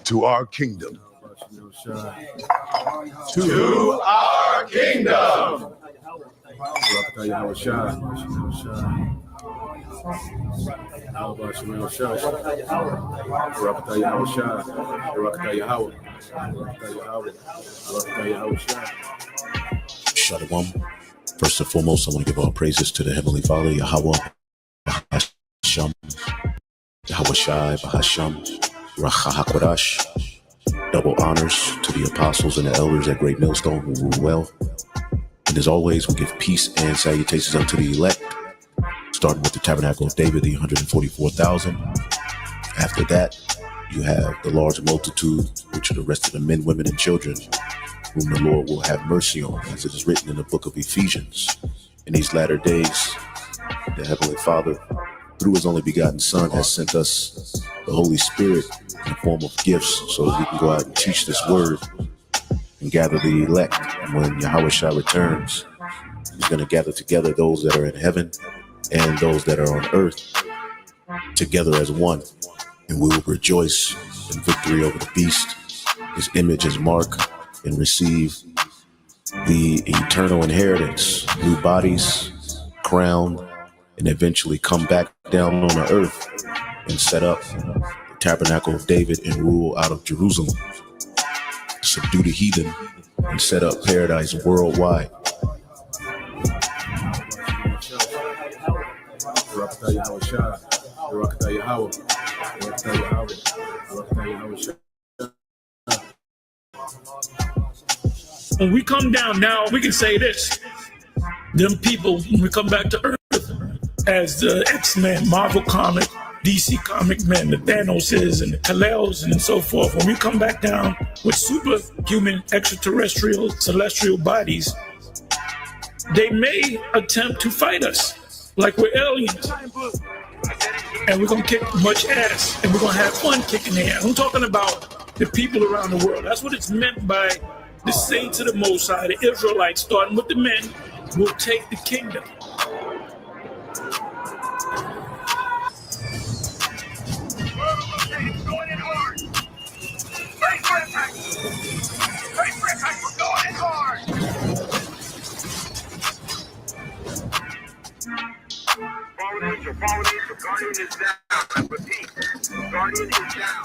to our kingdom. To our kingdom. Shalom. First and foremost, I want to give all praises to the Heavenly Father, Yahweh, Bahasham, Yahweh Shai, Bahasham, Racha HaKodash. Double honors to the apostles and the elders at Great Millstone who rule well. And as always, we give peace and salutations unto the elect, starting with the Tabernacle of David, the 144,000. After that, you have the large multitude, which are the rest of the men, women, and children, whom the Lord will have mercy on, as it is written in the book of Ephesians. In these latter days, the Heavenly Father, through his only begotten Son, has sent us the Holy Spirit in the form of gifts so that we can go out and teach this word and gather the elect. And when Yahweh Shai returns, he's going to gather together those that are in heaven and those that are on earth together as one. And we will rejoice in victory over the beast, his image, his mark, and receive the eternal inheritance, new bodies, crowned, and eventually come back down on the earth and set up the Tabernacle of David and rule out of Jerusalem, subdue the heathen, and set up paradise worldwide. When we come down now, we can say this. Them people, when we come back to Earth, as the X-Men, Marvel comic, DC comic men, the Thanoses and the Kal-Els and so forth, when we come back down with superhuman, extraterrestrial, celestial bodies, they may attempt to fight us like we're aliens. And we're going to kick much ass, and we're going to have fun kicking their ass. I'm talking about the people around the world. That's what it's meant by the saints of the Most High, the Israelites, starting with the men, will take the kingdom. Guardian is down. I repeat, Guardian is down.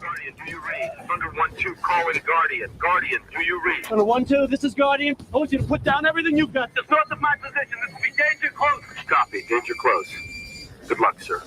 Guardian, do you read? Thunder 1-2, calling Guardian. Guardian, do you read? Thunder 1-2, this is Guardian. I want you to put down everything you've got. The source of my position. This will be danger close. Copy, danger close. Good luck, sir.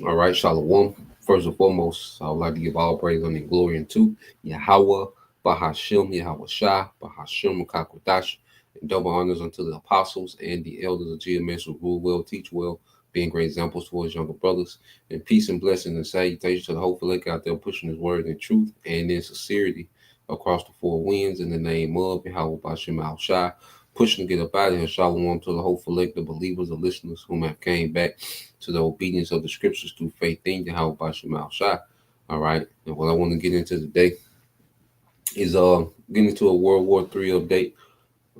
All right, Shalom. First and foremost, I would like to give all praise and glory unto Yahweh, Bahashim, Yahweh Shai, Bahashim, Kakodash, and double honors unto the apostles and the elders of GMS who rule well, teach well, being great examples towards younger brothers. And peace and blessings and salutations to the whole lake out there pushing his word in truth and in sincerity across the four winds in the name of Yahweh, Bahashim, Yahweh Shai. Pushing to get up out of here. Shalom to the hopeful elect, the believers, the listeners whom have came back to the obedience of the scriptures through faith in Yahweh Bashim Shai. All right. And what I want to get into today is getting into a World War III update.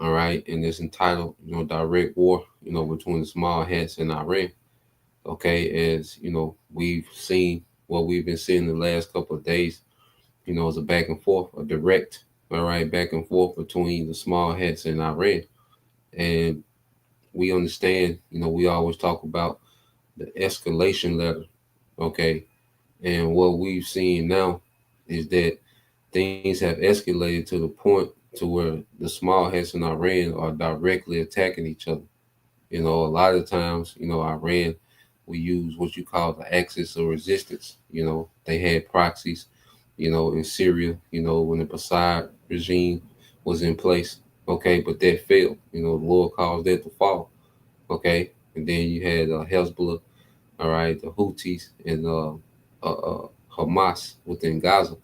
All right. And it's entitled, direct war, between the small hats and Iran. Okay, as we've seen what we've been seeing the last couple of days, is a back and forth, a direct, back and forth between the small hats and Iran. And we understand, we always talk about the escalation letter, okay? And what we've seen now is that things have escalated to the point to where the small hats in Iran are directly attacking each other, A lot of times, Iran we use what you call the axis of resistance. They had proxies, in Syria, when the Assad regime was in place. Okay, but that failed. The Lord caused that to fall. Okay, and then you had Hezbollah, all right, the Houthis, and Hamas within Gaza.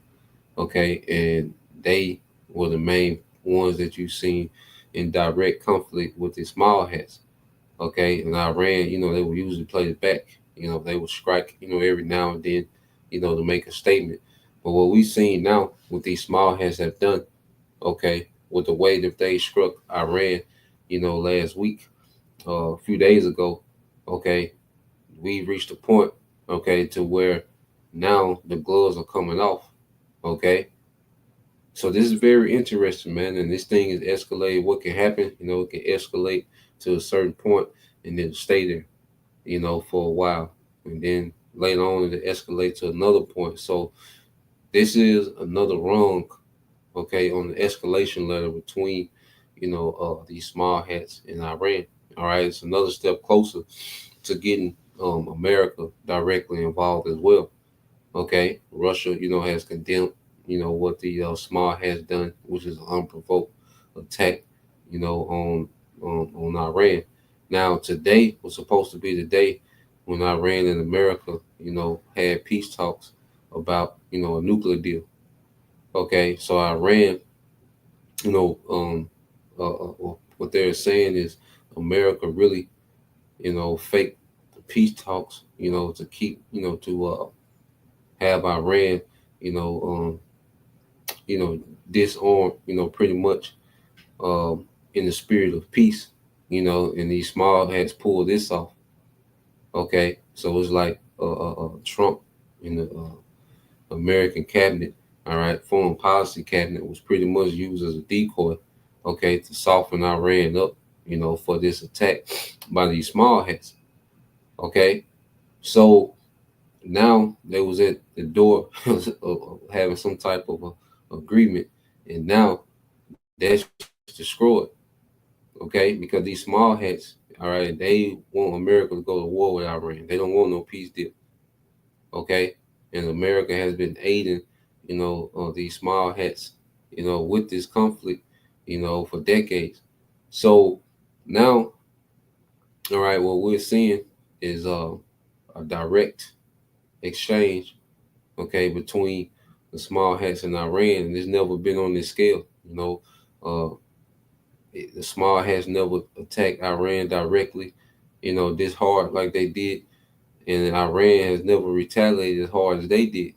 Okay, and they were the main ones that you seen in direct conflict with the small hats. Okay, and Iran, they would usually play it back. They would strike, every now and then, to make a statement. But what we've seen now, what these small hats have done, okay, with the way that they struck Iran, last week, a few days ago, okay, we reached a point, okay, to where now the gloves are coming off, okay. So this is very interesting, man, and this thing is escalated. What can happen, it can escalate to a certain point and then stay there, for a while, and then later on it escalate to another point. So this is another rung, okay, on the escalation ladder between, these small hats in Iran. All right, it's another step closer to getting America directly involved as well. Okay, Russia, has condemned, what the small has done, which is an unprovoked attack, on Iran. Now, today was supposed to be the day when Iran and America, had peace talks about, a nuclear deal. Okay, so Iran, you know, what they're saying is America really, fake the peace talks, to keep, to have Iran, you know, um, disarm, pretty much in the spirit of peace, and these small hats pull this off. Okay, so it's like Trump in the American cabinet, all right, foreign policy cabinet was pretty much used as a decoy, okay, to soften Iran up, for this attack by these small hats. Okay, so now they was at the door of having some type of agreement, and now that's destroyed. Okay, because these small hats, all right, they want America to go to war with Iran. They don't want no peace deal. Okay, and America has been aiding, these small hats, with this conflict, for decades. So now, all right, what we're seeing is a direct exchange, okay, between the small hats and Iran, and it's never been on this scale. Uh, the small hats never attacked Iran directly, this hard like they did, and Iran has never retaliated as hard as they did.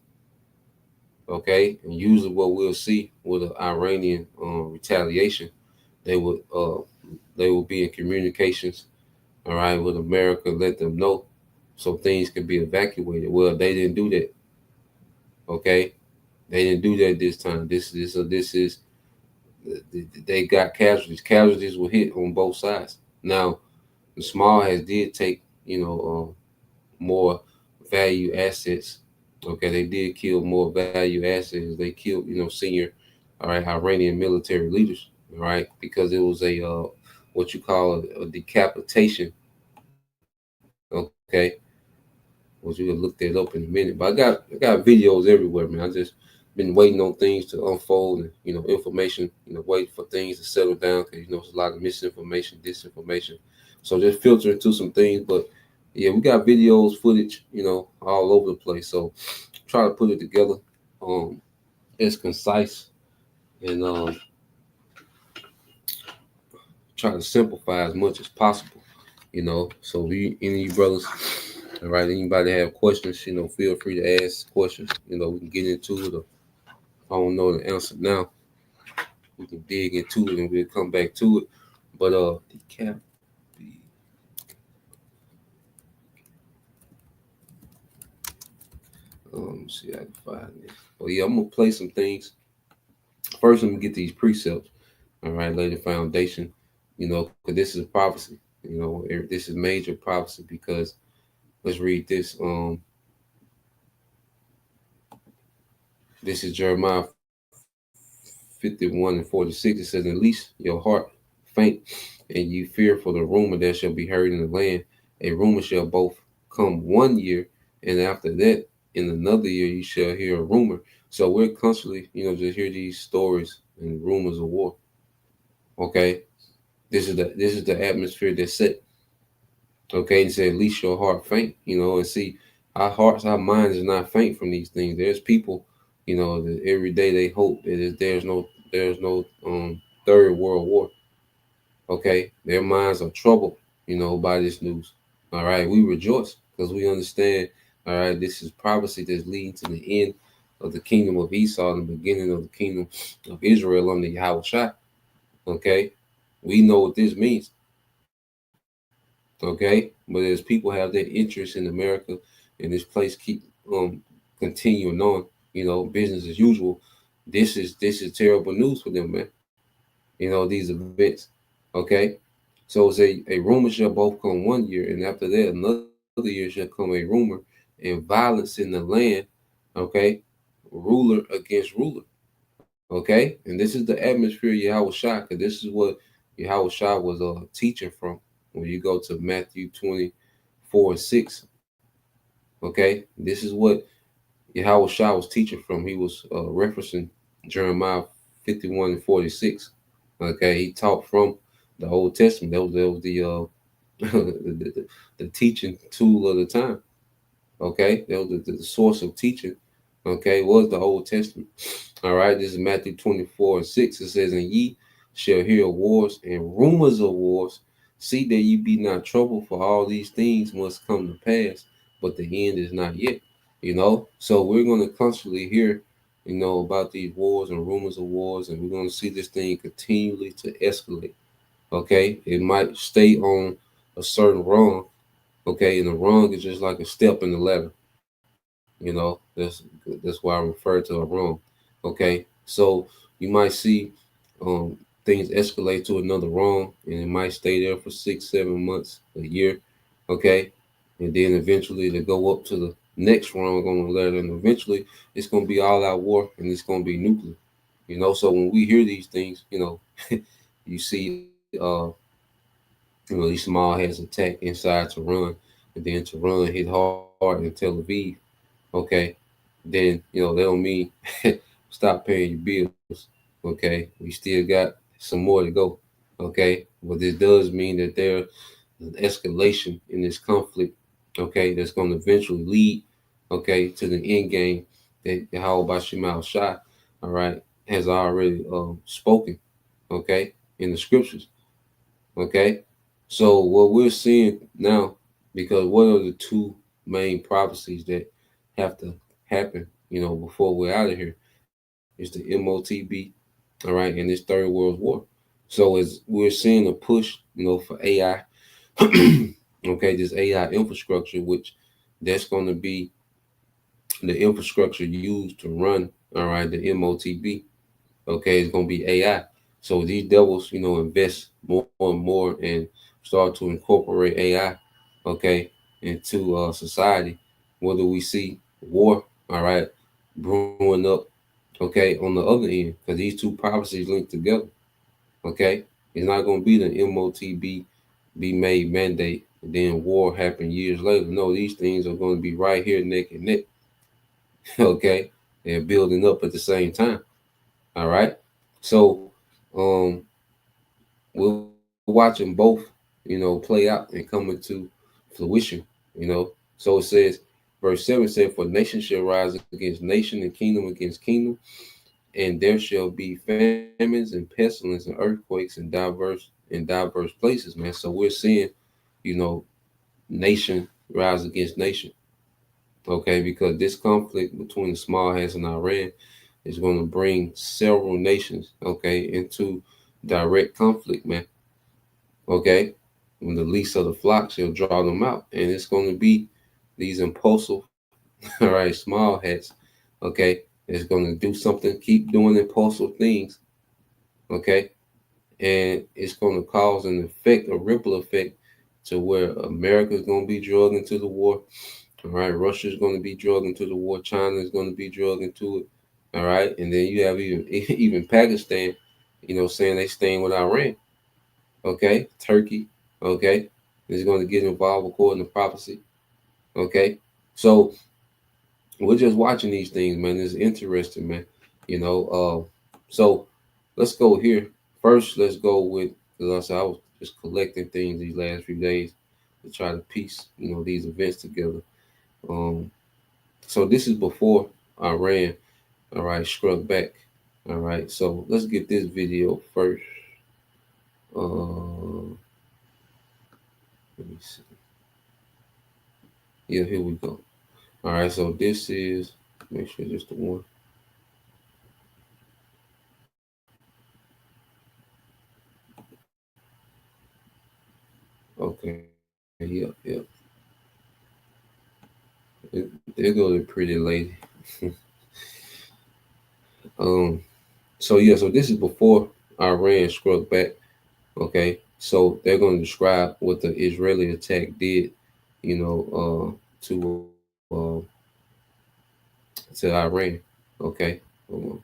Okay, and usually what we'll see with an Iranian retaliation, they would they will be in communications, all right, with America, let them know so things can be evacuated. Well, they didn't do that. Okay, they didn't do that this time. This is they got casualties. Casualties were hit on both sides. Now, the small has did take more value assets. Okay, they did kill more value assets. They killed senior, all right, Iranian military leaders. All right, because it was a what you call a decapitation. Okay, which we can look that up in a minute. But I got videos everywhere, man. I just been waiting on things to unfold and information, waiting for things to settle down because there's a lot of misinformation, disinformation. So just filtering through some things, but yeah, we got videos, footage, all over the place. So try to put it together, as concise and try to simplify as much as possible. So any of you brothers, all right, anybody have questions, feel free to ask questions. We can get into it. Or if I don't know the answer now, we can dig into it and we'll come back to it. But decap. See if I can find it. But yeah, I'm gonna play some things. First, let me get these precepts. All right, lay the foundation. Because this is prophecy. This is major prophecy because let's read this. This is Jeremiah 51 and 46. It says, "At least your heart faint, and you fear for the rumor that shall be heard in the land. A rumor shall both come 1 year, and after that, in another year, you shall hear a rumor. So we're constantly, just hear these stories and rumors of war. Okay, this is the atmosphere that's set. Okay, and say, at least your heart faint, and see, our hearts, our minds is not faint from these things. There's people, that every day they hope that there's no third world war. Okay, their minds are troubled, by this news. All right, we rejoice because we understand. All right, this is prophecy that's leading to the end of the kingdom of Esau and the beginning of the kingdom of Israel under Yahweh. Okay, we know what this means. Okay, but as people have their interest in America and this place keep continuing on, business as usual, this is terrible news for them, man. These events. Okay, so it's a rumor shall both come 1 year, and after that another year shall come a rumor and violence in the land. Okay, ruler against ruler. Okay, and this is the atmosphere of Yahweh Shai, because this is what Yahweh Shai was teaching from when you go to Matthew 24:6. Okay, this is what Yahweh Shai was teaching from. He was referencing Jeremiah 51:46. Okay, he taught from the Old Testament. That was the teaching tool of the time. Okay, that was the source of teaching. Okay, was the Old Testament. All right, this is Matthew 24:6. It says, "And ye shall hear of wars and rumors of wars. See that ye be not troubled, for all these things must come to pass, but the end is not yet." So we're going to constantly hear, about these wars and rumors of wars, and we're going to see this thing continually to escalate. Okay, it might stay on a certain rung. Okay, and the rung is just like a step in the ladder. That's why I refer to a rung. Okay, so you might see things escalate to another rung, and it might stay there for 6, 7 months, a year. Okay, and then eventually to go up to the next rung on the ladder, and eventually it's going to be all out war, and it's going to be nuclear. So when we hear these things, you see, these small heads attack inside to run, and then to run hit hard in Tel Aviv. Okay, then that don't mean stop paying your bills. Okay, we still got some more to go. Okay, but this does mean that there's an escalation in this conflict. Okay, that's going to eventually lead. Okay, to the end game that Yahweh Shemal Shai, all right, has already spoken. Okay, in the scriptures. Okay, so what we're seeing now, because what are the two main prophecies that have to happen, before we're out of here? It's the MOTB, all right, and this Third World War. So as we're seeing a push, for AI, okay, this AI infrastructure, which that's going to be the infrastructure used to run, all right, the MOTB. Okay, it's going to be AI. So these devils, invest more and more and start to incorporate AI, okay, into society. What do we see? War, all right, brewing up, okay, on the other end, because these two prophecies linked together. Okay, it's not going to be the MOTB be made mandate, and then war happen years later. No, these things are going to be right here, neck and neck. Okay, they're building up at the same time. All right, so um, we're watching both, play out and come into fruition. So it says, verse 7 said, "For nation shall rise against nation and kingdom against kingdom, and there shall be famines and pestilence and earthquakes in diverse places, man." So we're seeing, you know, nation rise against nation. Okay, because this conflict between the small hats and Iran is going to bring several nations, okay, into direct conflict, man. Okay, when the least of the flock shall draw them out, and it's going to be these impulsive, all right, small hats, okay, it's going to do something, keep doing impulsive things, okay, and it's going to cause an effect, a ripple effect, to where America is going to be drugged into the war. All right, Russia is going to be drugged into the war. China is going to be drugged into it. All right, and then you have even even Pakistan, saying they staying with Iran. okay? Turkey, okay, is going to get involved according to prophecy, okay? So we're just watching these things, man. It's interesting, man. So let's go here. First, let's go with, because I was just collecting things these last few days to try to piece, these events together. Um, so this is before Iran, all right, struck back. All right, so let's get this video first. Let me see. Yeah, here we go. All right, so this is, make sure it's the one. Okay, yeah. There goes a pretty lady. So this is before Iran struck back. Okay, so they're going to describe what the Israeli attack did, to Iran. Okay, hold on.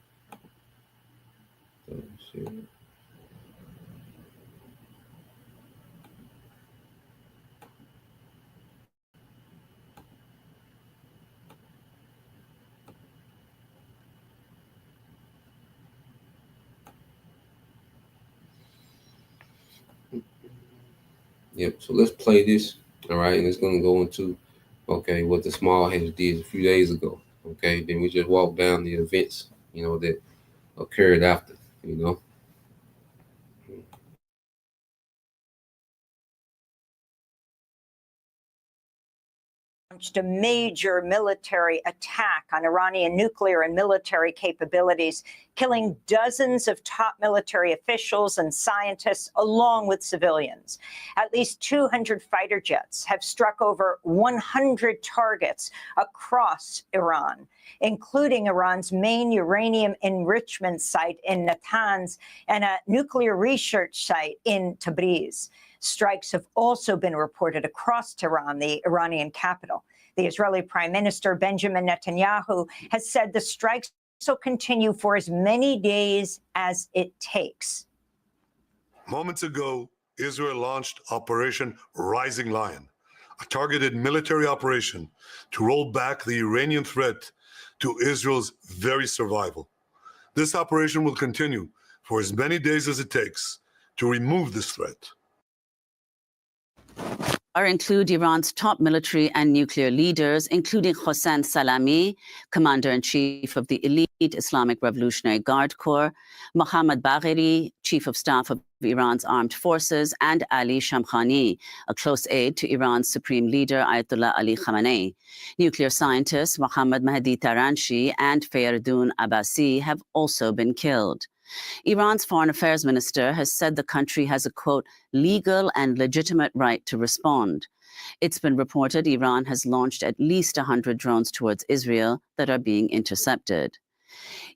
Yep. So let's play this. All right, and it's going to go into what the small heads did a few days ago. Okay, then we just walk down the events that occurred after. Launched a major military attack on Iranian nuclear and military capabilities, killing dozens of top military officials and scientists, along with civilians. At least 200 fighter jets have struck over 100 targets across Iran, including Iran's main uranium enrichment site in Natanz and a nuclear research site in Tabriz. Strikes have also been reported across Tehran, the Iranian capital. The Israeli Prime Minister Benjamin Netanyahu has said the strikes will continue for as many days as it takes. Moments ago, Israel launched Operation Rising Lion, a targeted military operation to roll back the Iranian threat to Israel's very survival. This operation will continue for as many days as it takes to remove this threat. Include Iran's top military and nuclear leaders, including Hossein Salami, Commander-in-Chief of the elite Islamic Revolutionary Guard Corps, Mohammad Bagheri, Chief of Staff of Iran's armed forces, and Ali Shamkhani, a close aide to Iran's supreme leader Ayatollah Ali Khamenei. Nuclear scientists Mohammad Mahdi Taranshi and Feyerdoun Abbasi have also been killed. Iran's foreign affairs minister has said the country has a, quote, legal and legitimate right to respond. It's been reported Iran has launched at least 100 drones towards Israel that are being intercepted.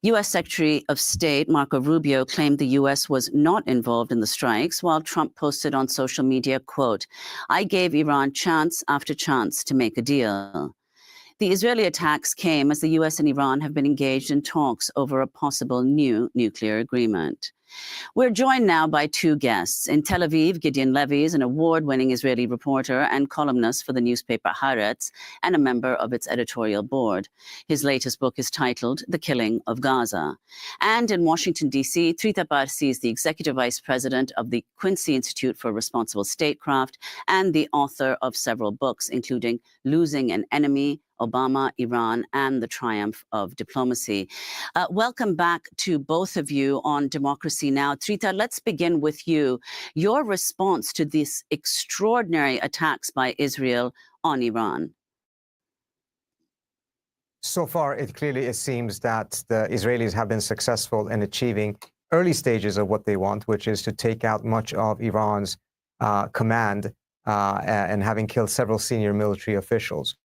U.S. Secretary of State Marco Rubio claimed the U.S. was not involved in the strikes, while Trump posted on social media, quote, I gave Iran chance after chance to make a deal. The Israeli attacks came as the U.S. and Iran have been engaged in talks over a possible new nuclear agreement. We're joined now by two guests. In Tel Aviv, Gideon Levy is an award-winning Israeli reporter and columnist for the newspaper Haaretz and a member of its editorial board. His latest book is titled The Killing of Gaza. And in Washington, D.C., Trita Parsi is the executive vice president of the Quincy Institute for Responsible Statecraft and the author of several books, including Losing an Enemy, Obama, Iran, and the Triumph of Diplomacy. Welcome back to both of you on Democracy Now! Trita, let's begin with you. Your response to these extraordinary attacks by Israel on Iran. So far, it seems that the Israelis have been successful in achieving early stages of what they want, which is to take out much of Iran's command and having killed several senior military officials.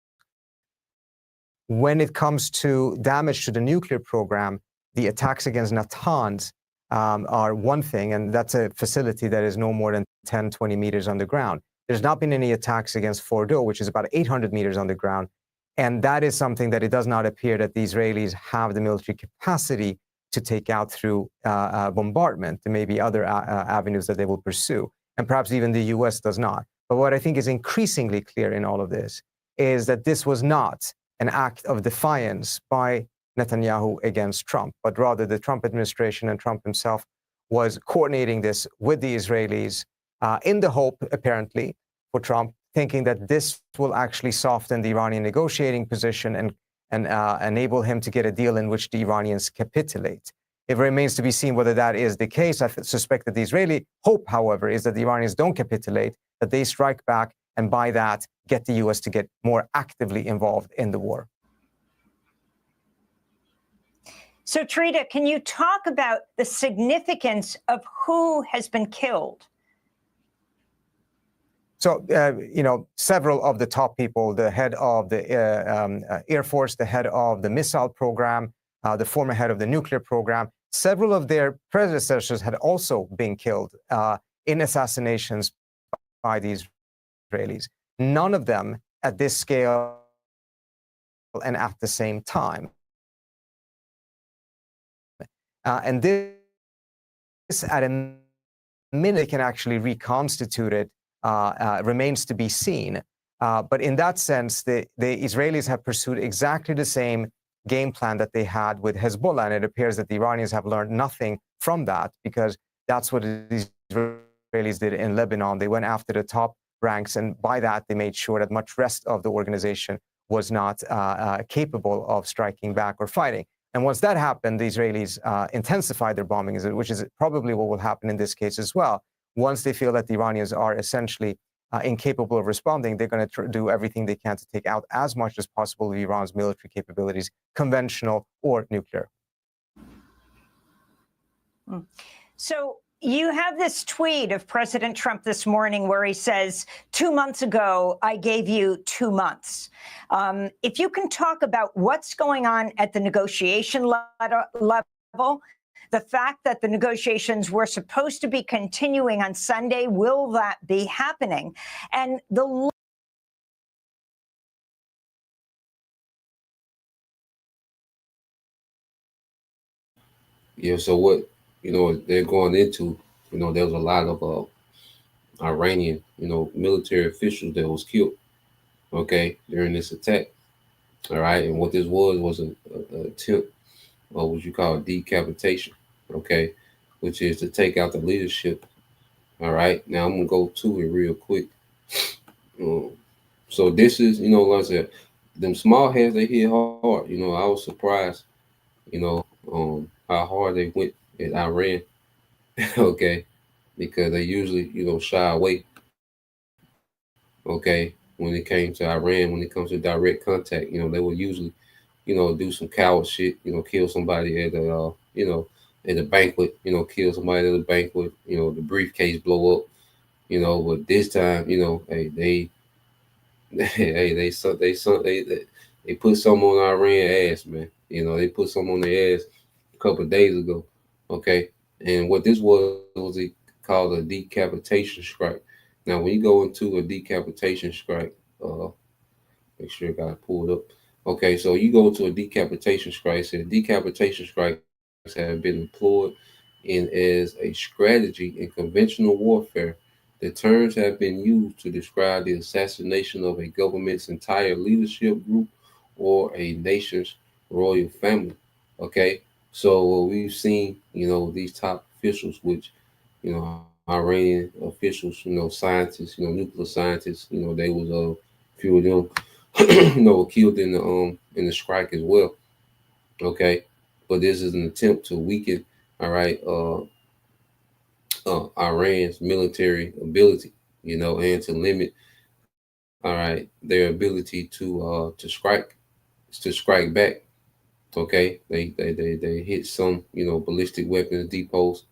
When it comes to damage to the nuclear program, the attacks against Natanz are one thing, and that's a facility that is no more than 10, 20 meters underground. There's not been any attacks against Fordo, which is about 800 meters underground, and that is something that it does not appear that the Israelis have the military capacity to take out through bombardment. There may be other avenues that they will pursue. and perhaps even the US does not. But what I think is increasingly clear in all of this is that this was not an act of defiance by Netanyahu against Trump, but rather the Trump administration and Trump himself was coordinating this with the Israelis in the hope, apparently, for Trump, thinking that this will actually soften the Iranian negotiating position and enable him to get a deal in which the Iranians capitulate. It remains to be seen whether that is the case. I suspect that the Israeli hope, however, is that the Iranians don't capitulate, that they strike back, and by that, get the US to get more actively involved in the war. So, Trita, can you talk about the significance of who has been killed? So, several of the top people, the head of the Air Force, the head of the missile program, the former head of the nuclear program, several of their predecessors had also been killed in assassinations by the Israelis. None of them at this scale and at the same time. And this, at a minute, can actually reconstitute it, remains to be seen. But in that sense, the Israelis have pursued exactly the same game plan that they had with Hezbollah, and it appears that the Iranians have learned nothing from that, because that's what the Israelis did in Lebanon. They went after the top ranks, and by that, they made sure that much rest of the organization was not capable of striking back or fighting. And once that happened, the Israelis intensified their bombing, which is probably what will happen in this case as well. Once they feel that the Iranians are essentially incapable of responding, they're going to do everything they can to take out as much as possible of Iran's military capabilities, conventional or nuclear. So you have this tweet of President Trump this morning where he says, 2 months ago, I gave you 2 months. If you can talk about what's going on at the negotiation level, the fact that the negotiations were supposed to be continuing on Sunday, will that be happening? And the Yeah, so what, they're going into, there was a lot of Iranian, military officials that was killed, okay, during this attack. All right. And what this was an attempt, or what you call decapitation, okay, which is to take out the leadership. All right. Now I'm going to go to it real quick. So this is, like I said, them small heads, they hit hard. I was surprised, how hard they went at Iran, okay, because they usually, shy away, okay, when it came to Iran, when it comes to direct contact, they would usually, do some coward shit, kill somebody at at a banquet, kill somebody at a banquet, the briefcase blow up, but this time, hey, they put some on Iran ass, man. They put some on their ass a couple of days ago, okay. And what this was called a decapitation strike. Now, when you go into a decapitation strike, make sure I got it pulled up. Okay, so you go to a decapitation strike. So decapitation strikes have been employed in as a strategy in conventional warfare. The terms have been used to describe the assassination of a government's entire leadership group or a nation's royal family. Okay, so we've seen, these top officials, which, Iranian officials, scientists, nuclear scientists, they was a few of them, were killed in the strike as well. Okay, but this is an attempt to weaken, all right, Iran's military ability, and to limit, all right, their ability to strike back. Okay, they hit some, ballistic weapons depots.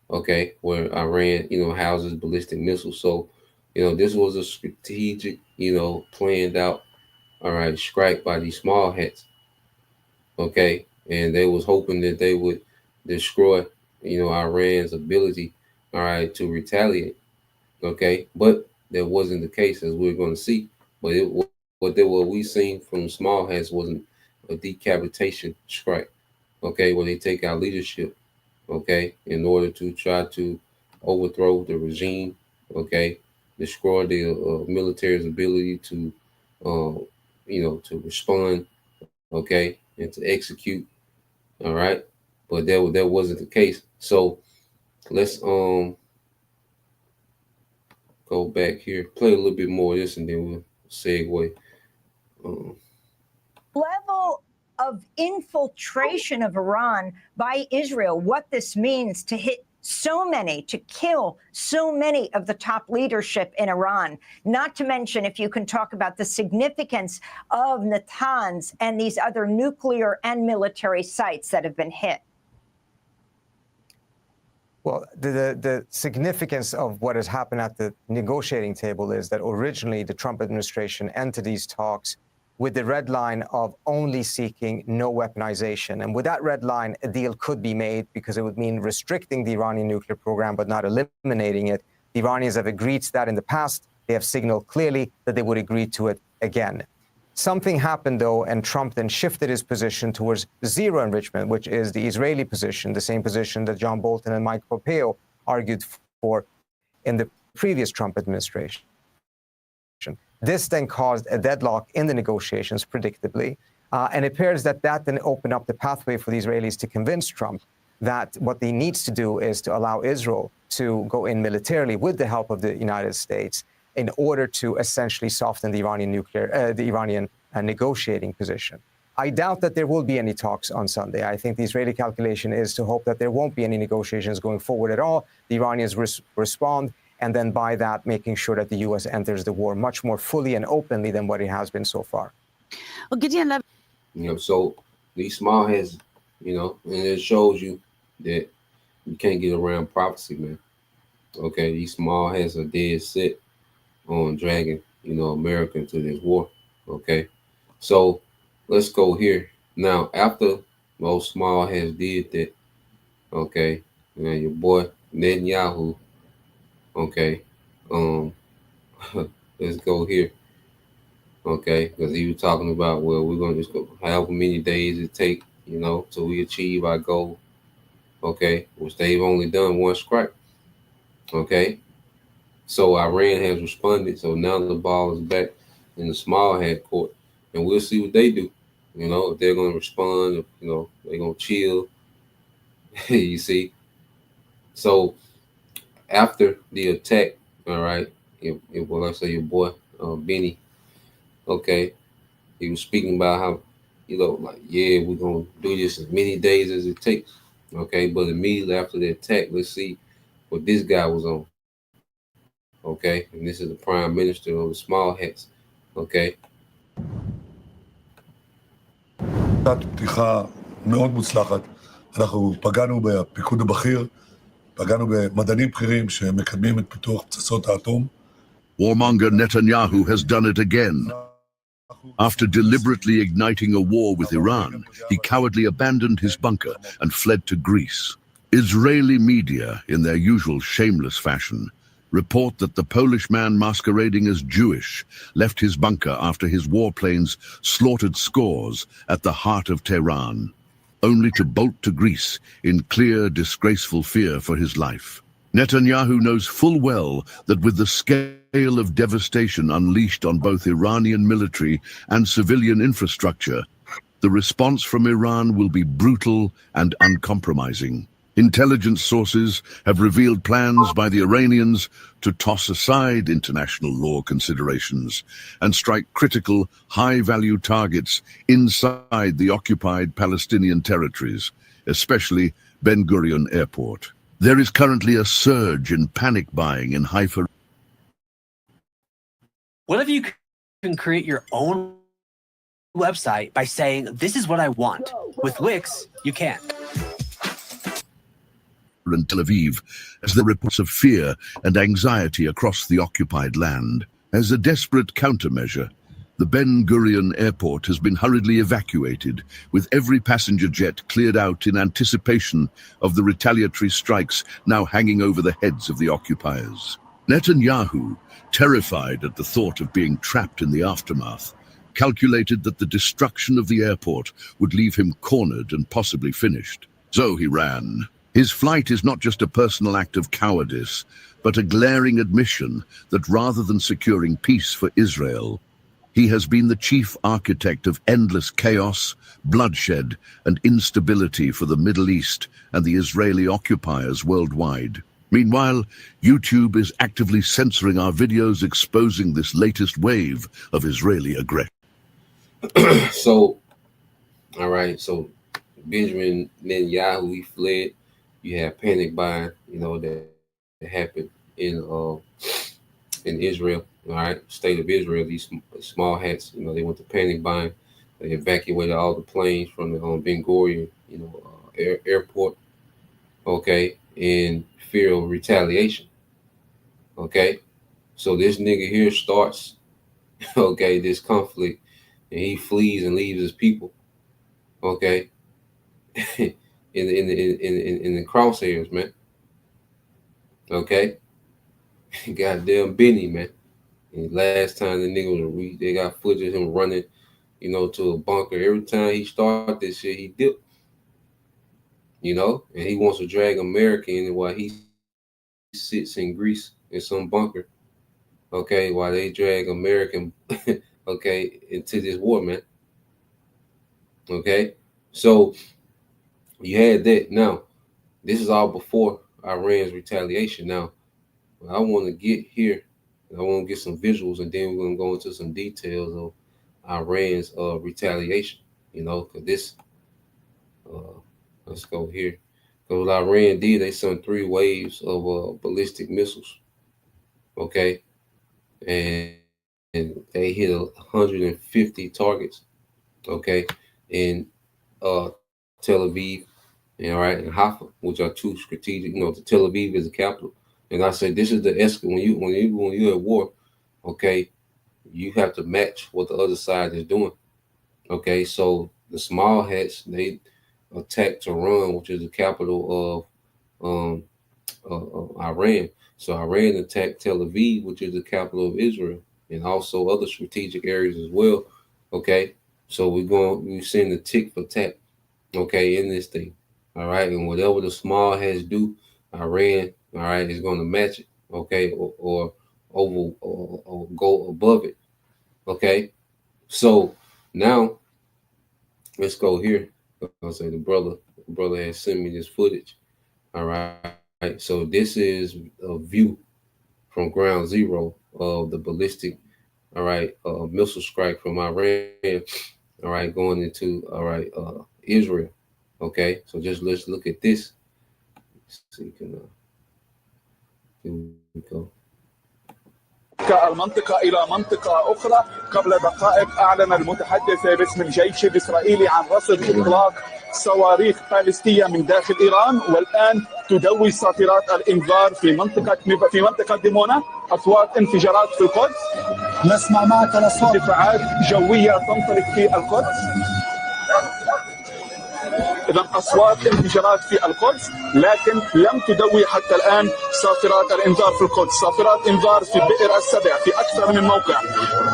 Okay, where Iran, houses ballistic missiles. So, this was a strategic, planned out, all right, strike by these small hats. Okay, and they was hoping that they would destroy, Iran's ability, all right, to retaliate. Okay, but that wasn't the case, as we're going to see. But what we seen from small hats wasn't a decapitation strike. Okay, where they take out leadership. Okay, in order to try to overthrow the regime, okay, destroy the military's ability to, to respond, okay, and to execute. All right, but that wasn't the case. So let's go back here, play a little bit more of this, and then we'll segue. Level of infiltration of Iran by Israel, what this means to hit so many, to kill so many of the top leadership in Iran. Not to mention, if you can talk about the significance of Natanz and these other nuclear and military sites that have been hit. Well, the significance of what has happened at the negotiating table is that originally the Trump administration entered these talks with the red line of only seeking no weaponization. And with that red line, a deal could be made because it would mean restricting the Iranian nuclear program, but not eliminating it. The Iranians have agreed to that in the past. They have signaled clearly that they would agree to it again. Something happened, though, and Trump then shifted his position towards zero enrichment, which is the Israeli position, the same position that John Bolton and Mike Pompeo argued for in the previous Trump administration. This then caused a deadlock in the negotiations, predictably, and it appears that then opened up the pathway for the Israelis to convince Trump that what he needs to do is to allow Israel to go in militarily with the help of the United States in order to essentially soften the Iranian negotiating position. I doubt that there will be any talks on Sunday. I think the Israeli calculation is to hope that there won't be any negotiations going forward at all. The Iranians respond, and then by that, making sure that the U.S. enters the war much more fully and openly than what it has been so far. Well, Gideon, So these small heads, and it shows you that you can't get around prophecy, man. Okay, these small heads are dead set on dragging, America into this war. Okay, so let's go here now. After most small heads did that, okay, and your boy Netanyahu, okay, let's go here, okay, because he was talking about, well, we're gonna just go however many days it take, till we achieve our goal, okay, which they've only done one strike, okay. So Iran has responded. So now the ball is back in the small head court, and we'll see what they do. If they're going to respond, if, they're going to chill. You see. So after the attack, all right, let's say your boy Benny, okay, he was speaking about how, we're going to do this as many days as it takes, okay. But immediately after the attack, let's see what this guy was on. Okay, and this is the prime minister of the small hats. Okay. פתיחה מאוד מוצלחת. אנחנו פגענו בפיקוד הבכיר, פגענו במדענים בכירים שמקדמים את פיתוח פצצות האטום. Warmonger Netanyahu has done it again. After deliberately igniting a war with Iran, he cowardly abandoned his bunker and fled to Greece. Israeli media, in their usual shameless fashion, report that the Polish man masquerading as Jewish left his bunker after his warplanes slaughtered scores at the heart of Tehran, only to bolt to Greece in clear, disgraceful fear for his life. Netanyahu knows full well that with the scale of devastation unleashed on both Iranian military and civilian infrastructure, the response from Iran will be brutal and uncompromising. Intelligence sources have revealed plans by the Iranians to toss aside international law considerations and strike critical, high-value targets inside the occupied Palestinian territories, especially Ben Gurion Airport. There is currently a surge in panic buying in Haifa. What if you can create your own website by saying, "This is what I want"? With Wix, you can. And Tel Aviv, as the reports of fear and anxiety across the occupied land. As a desperate countermeasure, the Ben Gurion airport has been hurriedly evacuated, with every passenger jet cleared out in anticipation of the retaliatory strikes now hanging over the heads of the occupiers. Netanyahu, terrified at the thought of being trapped in the aftermath, calculated that the destruction of the airport would leave him cornered and possibly finished. So he ran. His flight is not just a personal act of cowardice, but a glaring admission that rather than securing peace for Israel, he has been the chief architect of endless chaos, bloodshed, and instability for the Middle East and the Israeli occupiers worldwide. Meanwhile, YouTube is actively censoring our videos exposing this latest wave of Israeli aggression. So, all right, so Benjamin Netanyahu, he fled. You have panic buying, that happened in Israel, all right, state of Israel. These small hats, they went to panic buying. They evacuated all the planes from the Ben Gurion, airport, okay, in fear of retaliation, okay. So this nigga here starts, okay, this conflict, and he flees and leaves his people, okay, in the crosshairs, man, okay. Goddamn Benny, man. And last time the nigga was they got footage of him running, to a bunker. Every time he start this shit, he dipped, and he wants to drag America in while he sits in Greece in some bunker, okay, while they drag American, okay, into this war, man. Okay, so you had that. Now, this is all before Iran's retaliation. Now, I want to get here. I want to get some visuals, and then we're going to go into some details of Iran's retaliation, because this, let's go here. Because what Iran did, they sent 3 waves of ballistic missiles, okay? And they hit 150 targets, okay, in Tel Aviv, all right, and Haifa, which are 2 strategic, the Tel Aviv is the capital. And I said, this is the when you're at war, okay, you have to match what the other side is doing. Okay, so the small hats, they attacked Tehran, which is the capital of Iran. So Iran attacked Tel Aviv, which is the capital of Israel, and also other strategic areas as well. Okay, so we're seeing the tick for tat, okay, in this thing. All right, and whatever the small hats do, Iran, all right, is going to match it, okay, or over or go above it, okay. So now let's go here. I'll say the brother has sent me this footage. All right, so this is a view from ground zero of the ballistic, all right, missile strike from Iran, all right, going into, all right, Israel. Okay, so let's look at this. So you can here we go. المنطقة إلى منطقة أخرى. قبل دقائق أعلن المتحدث باسم الجيش الإسرائيلي عن رصد إطلاق صواريخ باليستية من داخل إيران، والآن تدوي صافرات الإنذار في منطقة ديمونا أصوات انفجارات في القدس. نسمع معك الأصوات. ارتفاعات جوية تنطلق في القدس. إذا أصوات انفجارات في القدس، لكن لم تدوي حتى الآن صافرات الإنذار في القدس. صافرات إنذار في بئر السبع في أكثر من موقع.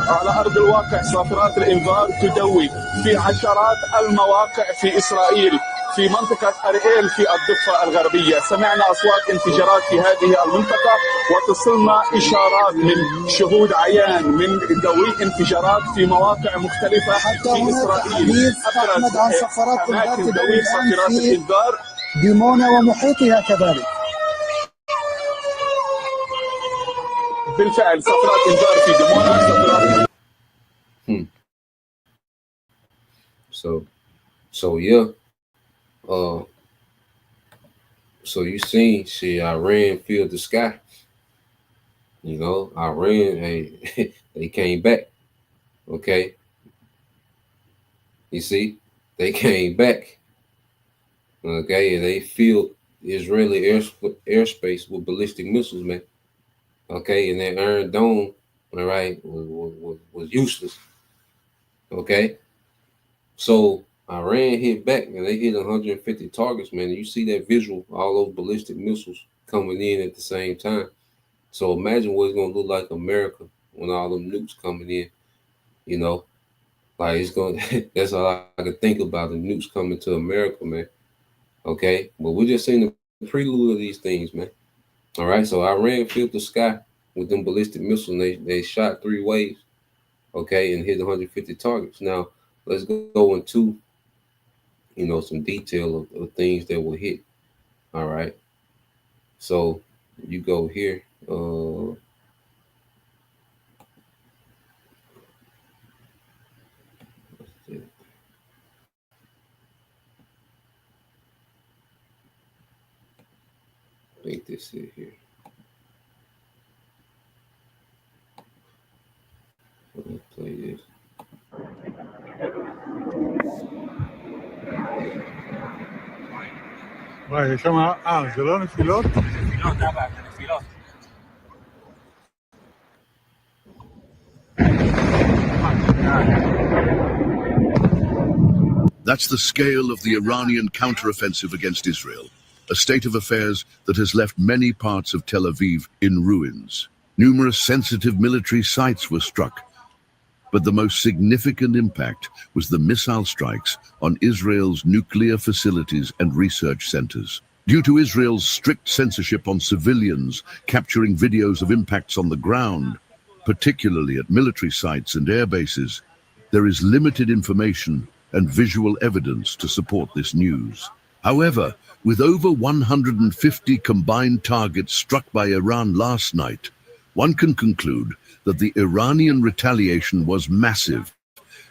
على أرض الواقع صافرات الإنذار تدوي في عشرات المواقع في إسرائيل، في منطقة أرييل في الضفة الغربية. سمعنا أصوات انفجارات في هذه المنطقة، وتصلنا إشارات من شهود عيان من دوي انفجارات في مواقع مختلفة في إسرائيل. أحمد عن صفارات أماكن دوي صافرات الإنذار ديمونا ومحيطها كذلك. بالفعل صافرات إنذار في ديمونا، صافرات. So yeah. So you seen shit, Iran filled the sky. Iran, hey, they came back. Okay. You see, they came back. Okay, and they filled Israeli airspace with ballistic missiles, man. Okay, and that Iron Dome, all right, was useless. Okay. So Iran hit back, and they hit 150 targets, man. And you see that visual, all those ballistic missiles coming in at the same time. So imagine what it's gonna look like America when all them nukes coming in. Like it's gonna. That's all I can think about, the nukes coming to America, man. Okay, but we just seen the prelude of these things, man. All right, so Iran filled the sky with them ballistic missiles, and they shot 3 waves, okay, and hit 150 targets. Now, let's go into, some detail of things that were hit. All right, so you go here. I think this is here. Let me play this. יש שם, זה לא נפילות? That's the scale of the Iranian counteroffensive against Israel, a state of affairs that has left many parts of Tel Aviv in ruins. Numerous sensitive military sites were struck, but the most significant impact was the missile strikes on Israel's nuclear facilities and research centers. Due to Israel's strict censorship on civilians capturing videos of impacts on the ground, particularly at military sites and air bases, there is limited information and visual evidence to support this news. However, with over 150 combined targets struck by Iran last night, one can conclude that the Iranian retaliation was massive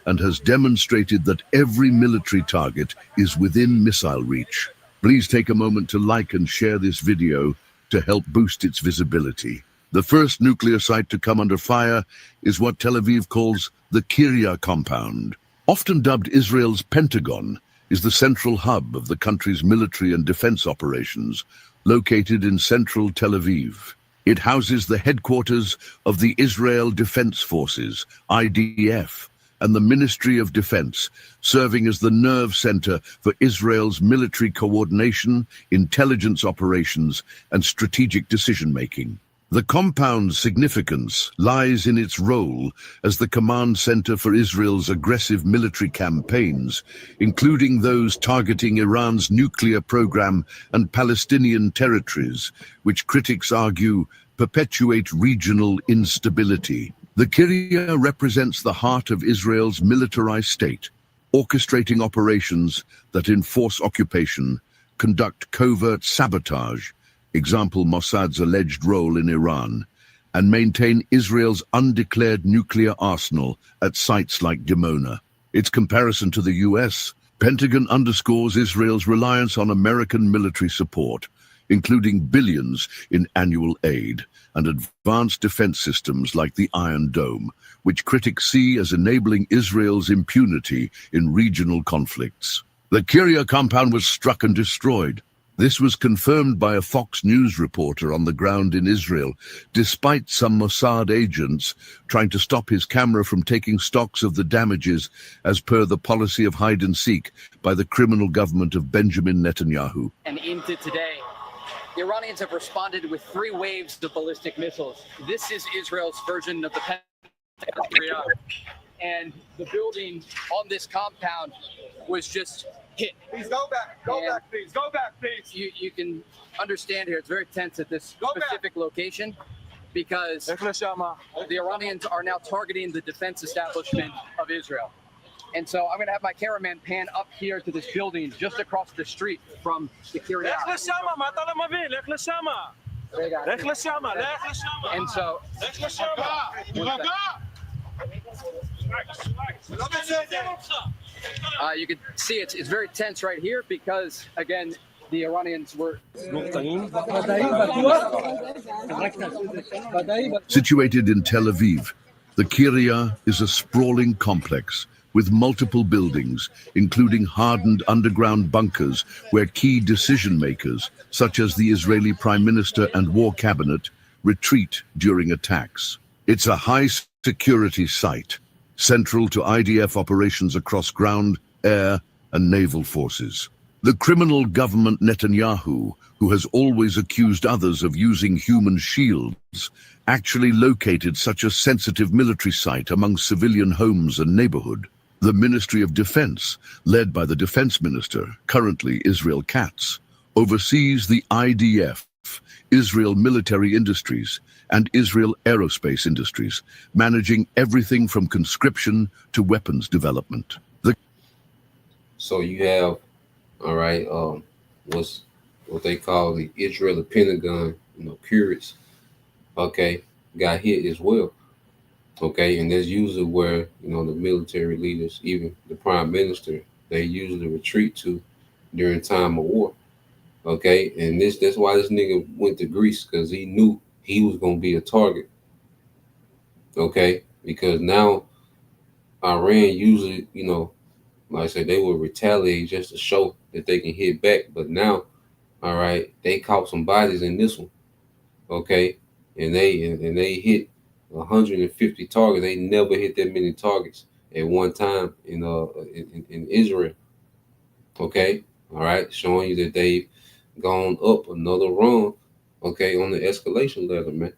and has demonstrated that every military target is within missile reach. Please take a moment to like and share this video to help boost its visibility. The first nuclear site to come under fire is what Tel Aviv calls the Kiryat compound. Often dubbed Israel's Pentagon, is the central hub of the country's military and defense operations, located in central Tel Aviv. It houses the headquarters of the Israel Defense Forces, IDF, and the Ministry of Defense, serving as the nerve center for Israel's military coordination, intelligence operations, and strategic decision-making. The compound's significance lies in its role as the command center for Israel's aggressive military campaigns, including those targeting Iran's nuclear program and Palestinian territories, which critics argue perpetuate regional instability. The Kiryat represents the heart of Israel's militarized state, orchestrating operations that enforce occupation, conduct covert sabotage, example Mossad's alleged role in Iran, and maintain Israel's undeclared nuclear arsenal at sites like Dimona. Its comparison to the US, Pentagon underscores Israel's reliance on American military support, including billions in annual aid and advanced defense systems like the Iron Dome, which critics see as enabling Israel's impunity in regional conflicts. The Kiryat compound was struck and destroyed. This was confirmed by a Fox News reporter on the ground in Israel, despite some Mossad agents trying to stop his camera from taking stocks of the damages as per the policy of hide and seek by the criminal government of Benjamin Netanyahu. And into today, the Iranians have responded with 3 waves of ballistic missiles. This is Israel's version of the Pentagon. And the building on this compound was just hit. Please go back, please, go back, please. You can understand here, it's very tense at this specific location because the Iranians are now targeting the defense establishment of Israel. And so I'm going to have my cameraman pan up here to this building just across the street from the Kiryat. And so you can see it's very tense right here because, again, the Iranians were Situated in Tel Aviv, the Kiryat is a sprawling complex with multiple buildings, including hardened underground bunkers where key decision-makers, such as the Israeli Prime Minister and War Cabinet, retreat during attacks. It's a high-security site, central to IDF operations across ground, air, and naval forces. The criminal government Netanyahu, who has always accused others of using human shields, actually located such a sensitive military site among civilian homes and neighborhood. The Ministry of Defense, led by the Defense Minister, currently Israel Katz, oversees the IDF, Israel Military Industries, and Israel Aerospace Industries, managing everything from conscription to weapons development. So you have, all right, what they call the Israeli Pentagon, curates, okay, got hit as well. Okay, and that's usually where the military leaders, even the prime minister, they usually retreat to during time of war. Okay, and that's why this nigga went to Greece, because he knew he was gonna be a target. Okay, because now Iran usually, like I said, they will retaliate just to show that they can hit back. But now, all right, they caught some bodies in this one. Okay, and they hit 150 targets. They never hit that many targets at one time in Israel. Okay, all right, showing you that they've gone up another rung. Okay, on the escalation ladder, man.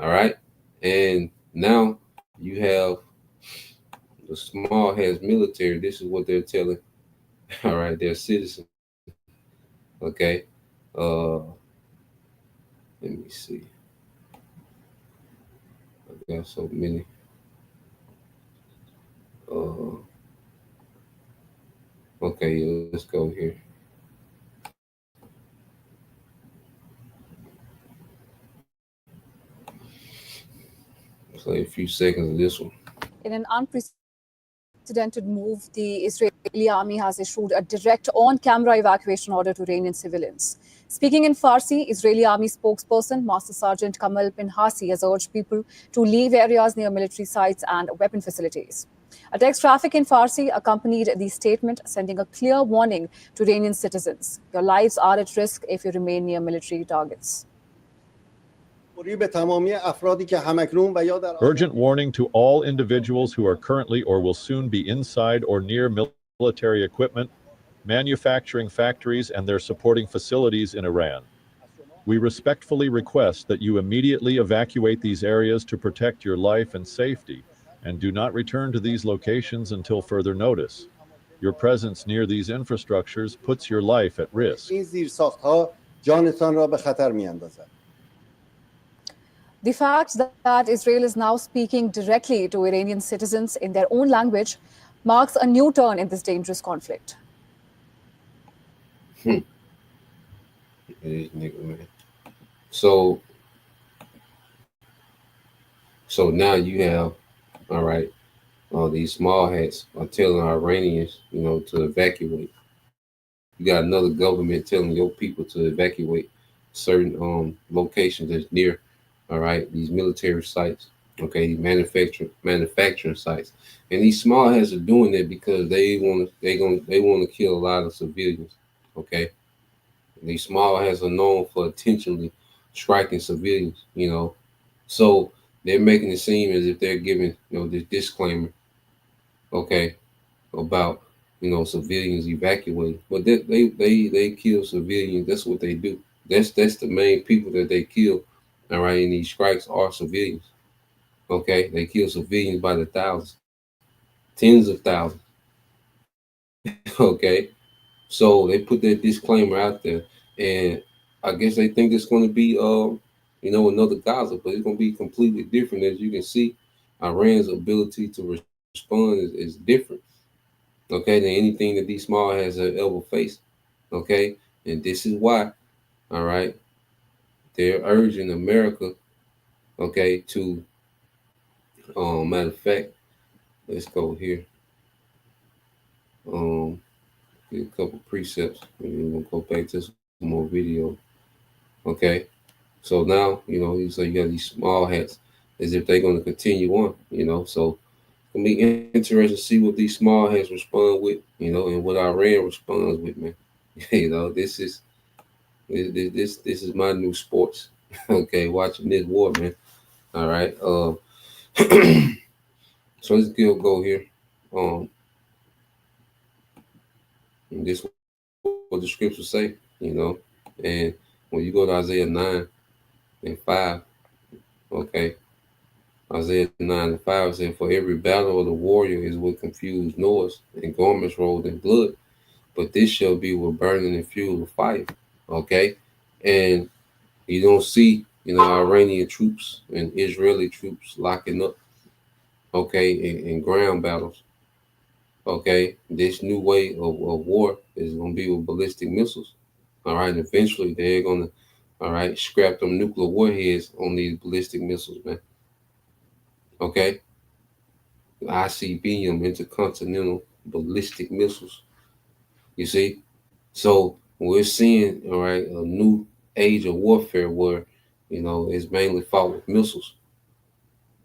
All right, and now you have the small hats military. This is what they're telling. All right, their citizens. Okay, let me see. I got so many. Okay, let's go here. Play a few seconds of this one. In an unprecedented move, the Israeli army has issued a direct on-camera evacuation order to Iranian civilians. Speaking in Farsi, Israeli army spokesperson Master Sergeant Kamal Pinhasi has urged people to leave areas near military sites and weapon facilities. A text traffic in Farsi accompanied the statement, sending a clear warning to Iranian citizens. Your lives are at risk if you remain near military targets. Urgent warning to all individuals who are currently or will soon be inside or near military equipment, manufacturing factories, and their supporting facilities in Iran. We respectfully request that you immediately evacuate these areas to protect your life and safety, and do not return to these locations until further notice. Your presence near these infrastructures puts your life at risk. The fact that Israel is now speaking directly to Iranian citizens in their own language marks a new turn in this dangerous conflict. So now you have, all right, these small hats are telling Iranians, to evacuate. You got another government telling your people to evacuate certain locations that's near, all right, these military sites, okay, these manufacturing sites, and these small hats are doing that because they want to kill a lot of civilians, okay. These small hats are known for intentionally striking civilians, so they're making it seem as if they're giving this disclaimer, okay, about civilians evacuating, but they kill civilians. That's what they do. That's the main people that they kill. All right, and these strikes are civilians. Okay, they kill civilians by the thousands, tens of thousands. Okay, so they put that disclaimer out there, and I guess they think it's going to be another Gaza, but it's going to be completely different. As you can see, Iran's ability to respond is different, okay, than anything that these small has ever faced, okay, and this is why, all right, they're urging America, okay, to matter of fact, let's go here, get a couple precepts, and we're gonna go back to some more video, okay. So now you got these small hats as if they're going to continue on, so it'll be interesting to see what these small hats respond with, and what Iran responds with, man. This is my new sports. Okay, watching this war, man. All right. So let's go here. And this is what the scriptures say, and when you go to Isaiah 9:5, okay, Isaiah 9:5 said, "For every battle of the warrior is with confused noise and garments rolled in blood, but this shall be with burning and fuel of fire." Okay, and you don't see, Iranian troops and Israeli troops locking up, okay, in ground battles. Okay, this new way of war is going to be with ballistic missiles. All right, eventually they're going to, all right, scrap them nuclear warheads on these ballistic missiles, man. Okay, ICBM, intercontinental ballistic missiles. You see, so we're seeing, all right, a new age of warfare where, it's mainly fought with missiles.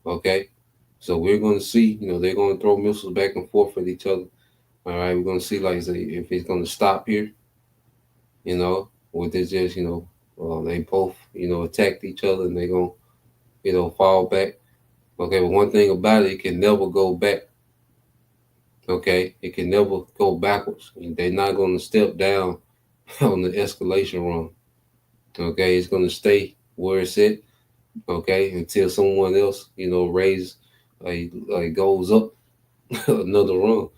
Okay, so we're going to see, they're going to throw missiles back and forth at each other. All right, we're going to see, like, say, if it's going to stop here, or they just, they both, attacked each other and they're going to, fall back. Okay, but one thing about it can never go back. Okay, it can never go backwards. They're not going to step down on the escalation run. Okay, it's going to stay where it's at. Okay, until someone else, raises, goes up another run.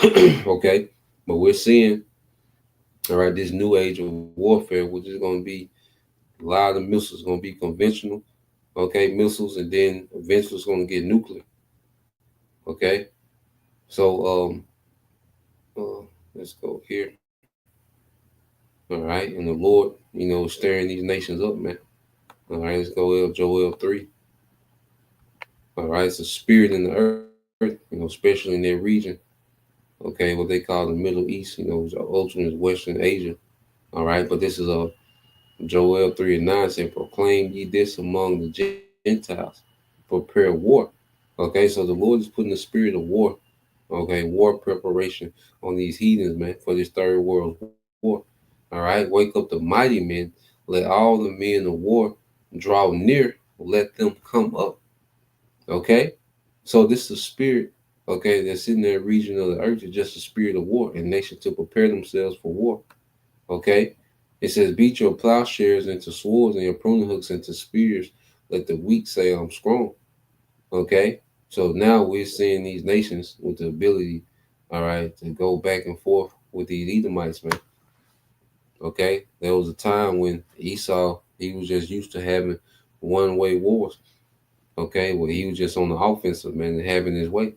Okay, but we're seeing, all right, this new age of warfare, which is going to be a lot of missiles, going to be conventional, okay, missiles, and then eventually it's going to get nuclear. Okay, so let's go here. All right, and the Lord, stirring these nations up, man. All right, let's go Joel 3. All right, it's a spirit in the earth, especially in their region. Okay, what they call the Middle East, ultimate Western Asia. All right, but this is a Joel 3 and 9 saying, proclaim ye this among the Gentiles, prepare war. Okay, so the Lord is putting the spirit of war, okay, war preparation on these heathens, man, for this third world war. All right, wake up the mighty men, let all the men of war draw near, let them come up. Okay, so this is a spirit, okay, that's in that region of the earth, is just a spirit of war and nation to prepare themselves for war. Okay, it says, beat your plowshares into swords and your pruning hooks into spears. Let the weak say, I'm strong. Okay, so now we're seeing these nations with the ability, all right, to go back and forth with these Edomites, man. Okay, there was a time when Esau, he was just used to having one-way wars. Okay, well, he was just on the offensive, man, and having his way.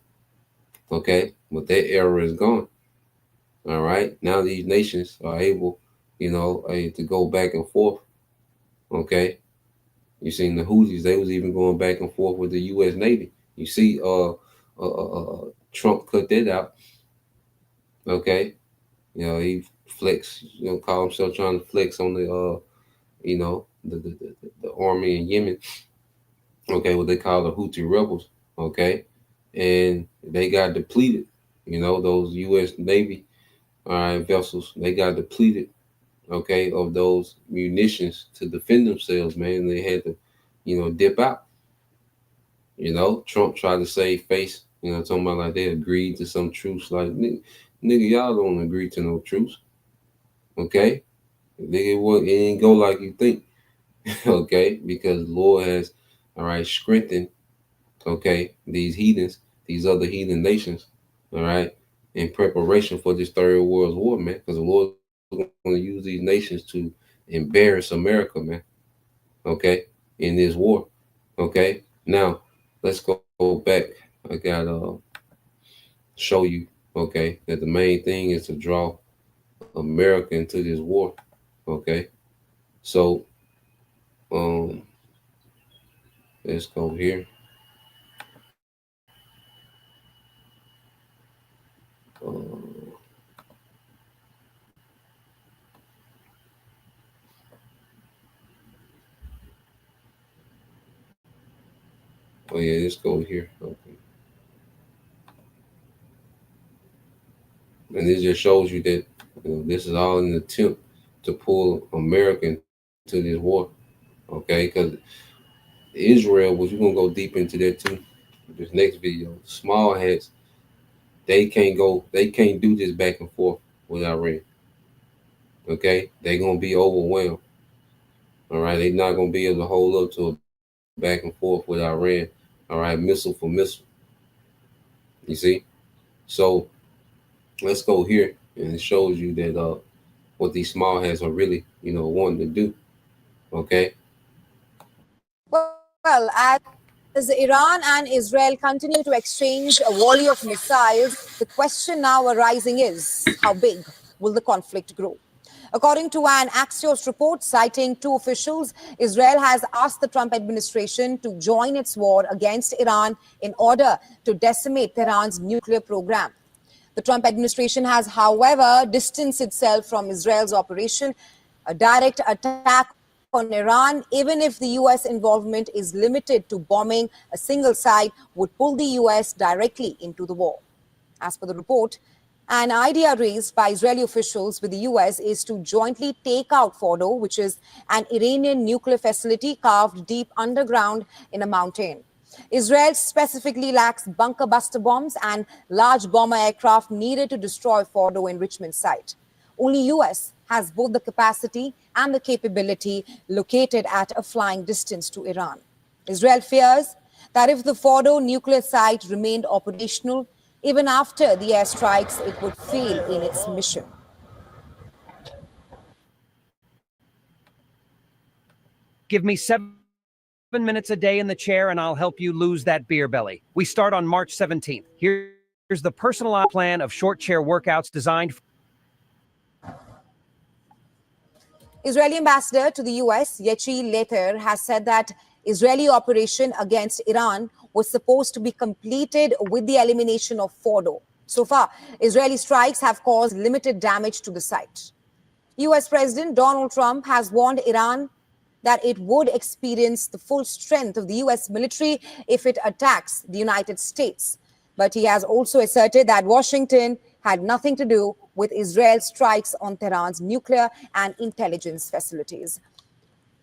Okay, but that era is gone. All right, now these nations are able, to go back and forth. Okay, you seen the Houthis; they was even going back and forth with the U.S. Navy. You see, Trump cut that out. Okay, he flex, call himself trying to flex on the, the army in Yemen. Okay, what they call the Houthi rebels. Okay, and they got depleted. Those U.S. Navy, all right, vessels, they got depleted. Okay, of those munitions to defend themselves, man. They had to, dip out. Trump tried to save face, talking about like they agreed to some truce. Like, nigga, y'all don't agree to no truce. Okay? Nigga, it ain't go like you think. Okay? Because the Lord has, all right, strengthened, okay, these heathens, these other heathen nations, all right, in preparation for this third world war, man. Because the Lord is going to use these nations to embarrass America, man. Okay? In this war. Okay? Now, let's go back. I gotta show you, okay, that the main thing is to draw America into this war. Okay, so let's go here. Oh yeah, let's go here. Okay, and this just shows you that this is all an attempt to pull America into this war. Okay, because Israel, which we're gonna go deep into that too. This next video, small hats, they can't do this back and forth with Iran. Okay, they're gonna be overwhelmed. All right, they're not gonna be able to hold up to a back and forth with Iran. All right, missile for missile. You see, so let's go here, and it shows you that what these small hats are really, wanting to do. Okay. Well, as Iran and Israel continue to exchange a volley of missiles, the question now arising is how big will the conflict grow? According to an Axios report citing two officials, Israel has asked the Trump administration to join its war against Iran in order to decimate Tehran's nuclear program. The Trump administration has, however, distanced itself from Israel's operation. A direct attack on Iran, even if the U.S. involvement is limited to bombing a single site, would pull the U.S. directly into the war. As per the report, an idea raised by Israeli officials with the U.S. is to jointly take out Fordo, which is an Iranian nuclear facility carved deep underground in a mountain. Israel specifically lacks bunker buster bombs and large bomber aircraft needed to destroy Fordo enrichment site. Only U.S. has both the capacity and the capability located at a flying distance to Iran. Israel fears that if the Fordo nuclear site remained operational, even after the airstrikes, it would fail in its mission. Give me 7 minutes a day in the chair and I'll help you lose that beer belly. We start on March 17th. Here's the personalized plan of short chair workouts designed. Israeli ambassador to the US, Yechi Leter, has said that Israeli operation against Iran was supposed to be completed with the elimination of Fordo. So far, Israeli strikes have caused limited damage to the site. US President Donald Trump has warned Iran that it would experience the full strength of the US military if it attacks the United States. But he has also asserted that Washington had nothing to do with Israel's strikes on Tehran's nuclear and intelligence facilities.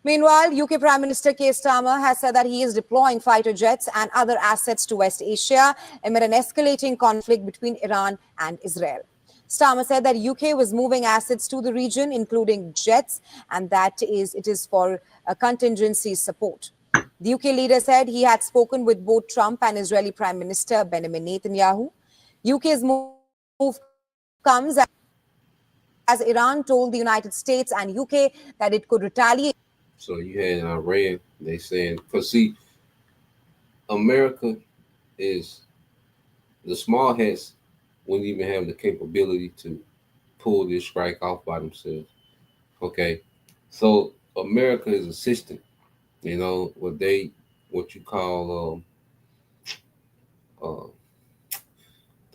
Meanwhile, UK Prime Minister Keir Starmer has said that he is deploying fighter jets and other assets to West Asia amid an escalating conflict between Iran and Israel. Starmer said that UK was moving assets to the region, including jets, and that it is for a contingency support. The UK leader said he had spoken with both Trump and Israeli Prime Minister Benjamin Netanyahu. UK's move comes as Iran told the United States and UK that it could retaliate. So you had Iran, they saying, because see, America is, the small hats wouldn't even have the capability to pull this strike off by themselves. Okay. So America is assisting, what you call,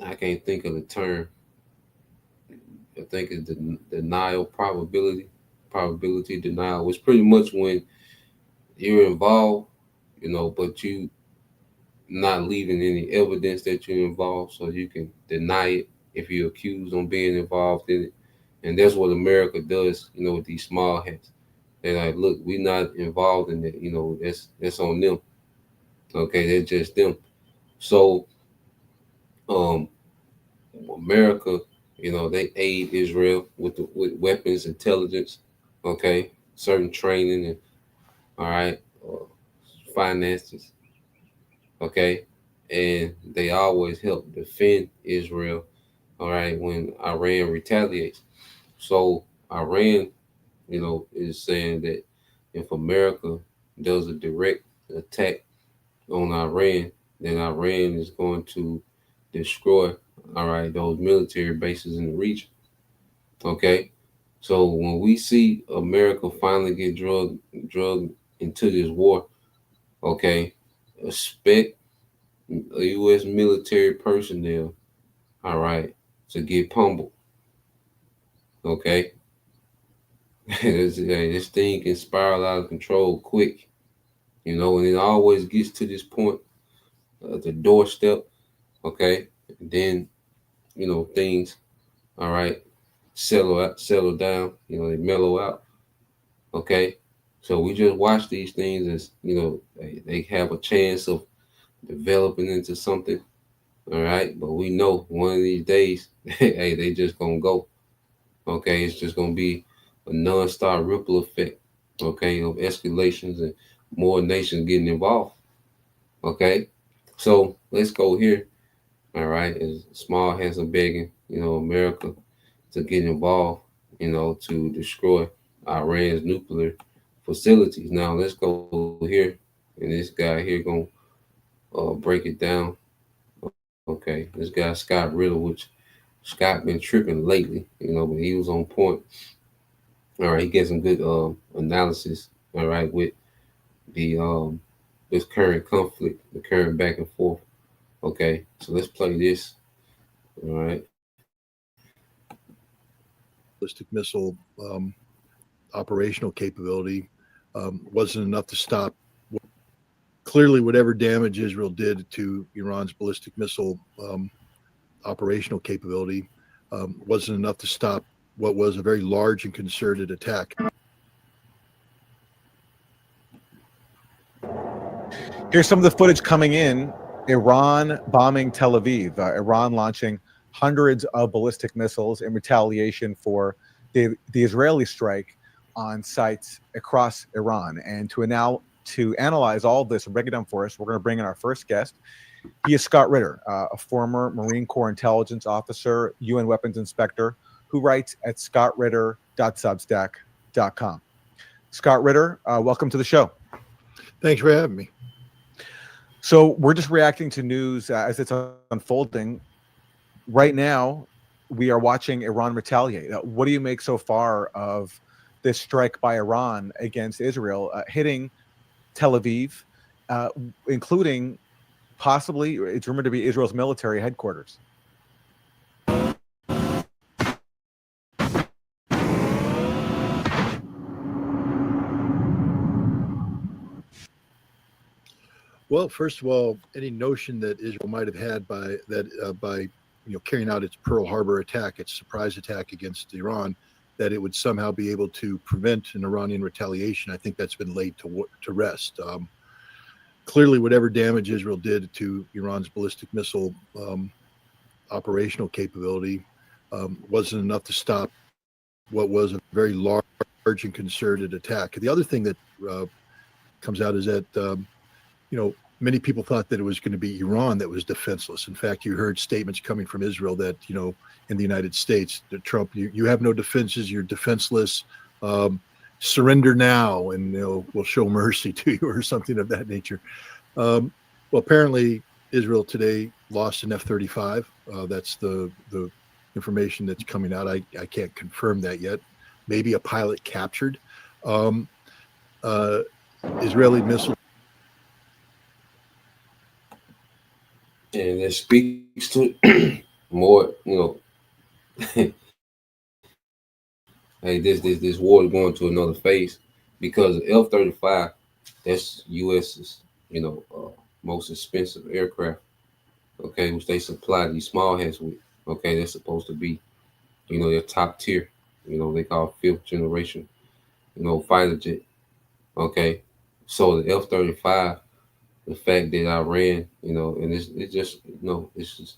I can't think of the term. I think it's denial, probability denial, which pretty much when you're involved, but you not leaving any evidence that you're involved, so you can deny it if you're accused on being involved in it. And that's what America does, with these small hats. They're like, look, we're not involved in it, that's on them. Okay, they're just them. So America, they aid Israel with weapons, intelligence, okay, certain training, and all right, finances, okay, and they always help defend Israel, all right, when Iran retaliates. So Iran, is saying that if America does a direct attack on Iran, then Iran is going to destroy, all right, those military bases in the region. Okay. So when we see America finally get drugged into this war, okay, expect a U.S. military personnel, all right, to get pummeled. Okay. This thing can spiral out of control quick, and it always gets to this point, the doorstep, okay, and then, things, all right, settle down, they mellow out, okay. So we just watch these things as, they have a chance of developing into something, all right, but we know one of these days, hey, they just gonna go, okay. It's just gonna be a non-stop ripple effect, okay, of escalations and more nations getting involved, okay. So let's go here, all right, as small hands are begging, America to get involved, to destroy Iran's nuclear facilities. Now let's go here, and this guy here gonna break it down. Okay, this guy Scott Riddle, which Scott been tripping lately, but he was on point. All right, he gets some good analysis. All right, with the this current conflict, the current back and forth. Okay, so let's play this. All right. Ballistic missile operational capability wasn't enough to stop. Clearly, whatever damage Israel did to Iran's ballistic missile operational capability wasn't enough to stop what was a very large and concerted attack. Here's some of the footage coming in. Iran bombing Tel Aviv. Iran launching hundreds of ballistic missiles in retaliation for the Israeli strike on sites across Iran. And to analyze all of this and break it down for us, we're going to bring in our first guest. He is Scott Ritter, a former Marine Corps intelligence officer, UN weapons inspector, who writes at scottritter.substack.com. Scott Ritter, welcome to the show. Thanks for having me. So we're just reacting to news as it's unfolding. Right now, we are watching Iran retaliate. What do you make so far of this strike by Iran against Israel, hitting Tel Aviv, including possibly, it's rumored to be Israel's military headquarters? Well, first of all, any notion that Israel might have had by carrying out its Pearl Harbor attack, its surprise attack against Iran, that it would somehow be able to prevent an Iranian retaliation, I think that's been laid to rest. Clearly, whatever damage Israel did to Iran's ballistic missile operational capability wasn't enough to stop what was a very large and concerted attack. The other thing that comes out is that many people thought that it was going to be Iran that was defenseless. In fact, you heard statements coming from Israel that, in the United States, that Trump, you have no defenses, you're defenseless, surrender now, and we'll show mercy to you, or something of that nature. Well, apparently, Israel today lost an F-35. That's the information that's coming out. I can't confirm that yet. Maybe a pilot captured. Israeli missile. And it speaks to more, hey, this war is going to another phase, because F-35, that's U.S.'s, most expensive aircraft, okay, which they supply these small hats with, okay, they're supposed to be, their top tier, they call fifth generation, fighter jet, okay, so the F-35, the fact that Iran, and it's just, it's just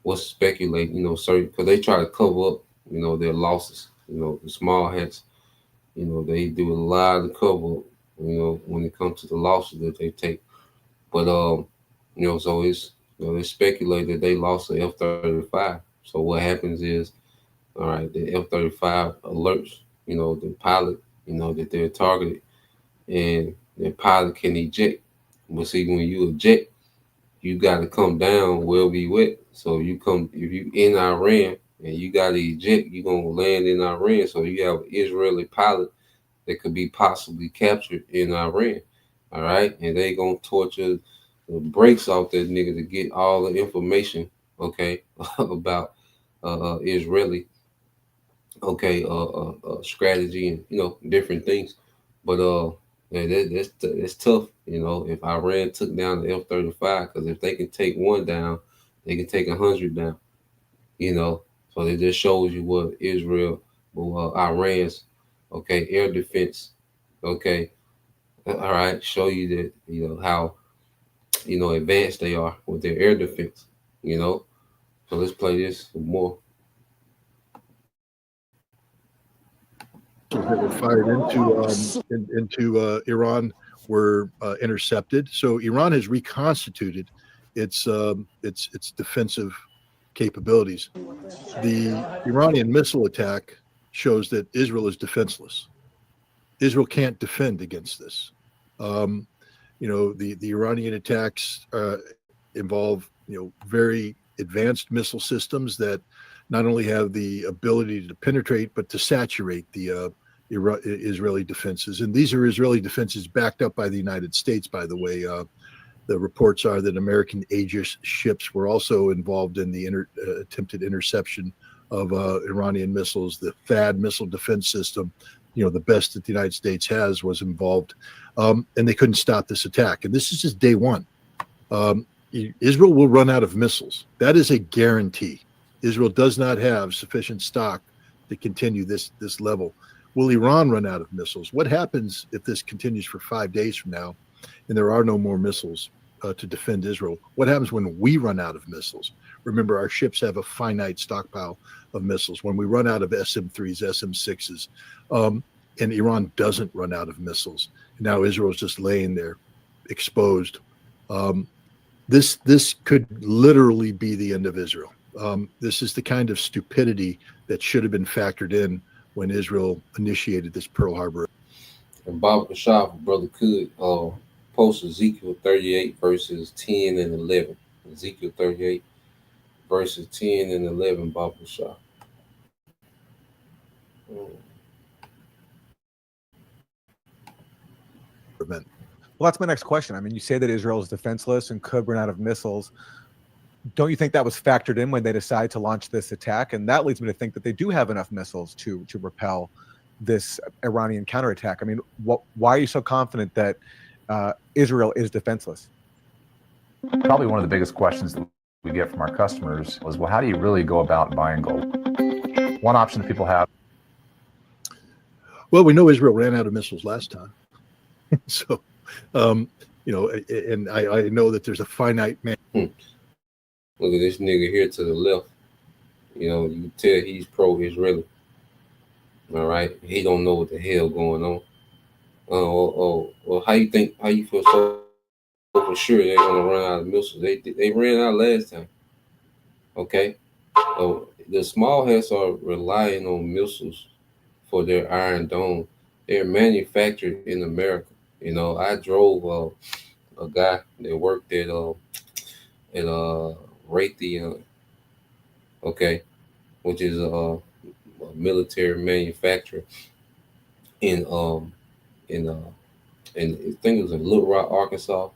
what's speculating, certain, because they try to cover up, their losses, the small hats, they do a lot of cover up, when it comes to the losses that they take. But, so it's, they speculate that they lost the F-35. So what happens is, all right, the F-35 alerts, the pilot, that they're targeted, and the pilot can eject. But see, when you eject, you got to come down wherever you at. So if you in Iran and you got to eject, you're going to land in Iran. So you have an Israeli pilot that could be possibly captured in Iran. All right. And they going to torture the brakes off that nigga to get all the information, okay, about Israeli, okay, strategy and, different things. But, that's tough, if Iran took down the F-35, because if they can take one down, they can take 100 down, so it just shows you what Israel, Iran's, okay, air defense, okay, all right, show you that, how, advanced they are with their air defense, so let's play this some more. That were fired into Iran were intercepted. So Iran has reconstituted its defensive capabilities. The Iranian missile attack shows that Israel is defenseless. Israel can't defend against this. The Iranian attacks involve very advanced missile systems that not only have the ability to penetrate but to saturate the Israeli defenses. And these are Israeli defenses backed up by the United States, by the way. The reports are that American Aegis ships were also involved in the attempted interception of Iranian missiles. The THAAD missile defense system, the best that the United States has, was involved. And they couldn't stop this attack. And this is just day one. Israel will run out of missiles. That is a guarantee. Israel does not have sufficient stock to continue this level. Will Iran run out of missiles? What happens if this continues for 5 days from now and there are no more missiles to defend Israel? What happens when we run out of missiles? Remember, our ships have a finite stockpile of missiles. When we run out of SM-3s, SM-6s, and Iran doesn't run out of missiles, now Israel is just laying there exposed. This could literally be the end of Israel. This is the kind of stupidity that should have been factored in when Israel initiated this Pearl Harbor. And Bob Kashaf, brother, could post Ezekiel 38 verses 10 and 11. Ezekiel 38 verses 10 and 11, Bob Kashaf. Well, that's my next question. I mean, you say that Israel is defenseless and could run out of missiles. Don't you think that was factored in when they decided to launch this attack? And that leads me to think that they do have enough missiles to repel this Iranian counterattack. I mean, why are you so confident that Israel is defenseless? Probably one of the biggest questions that we get from our customers is, well, how do you really go about buying gold? One option that people have. Well, we know Israel ran out of missiles last time. So, and I know that there's a finite man. Look at this nigga here to the left. You can tell he's pro-Israeli. All right, he don't know what the hell going on. Well, how you feel so for sure they're gonna run out of missiles? They ran out last time. Okay, the small hats are relying on missiles for their Iron Dome. They're manufactured in America. I drove a guy that worked at Raytheon, okay, which is a military manufacturer in I think it was in Little Rock, Arkansas.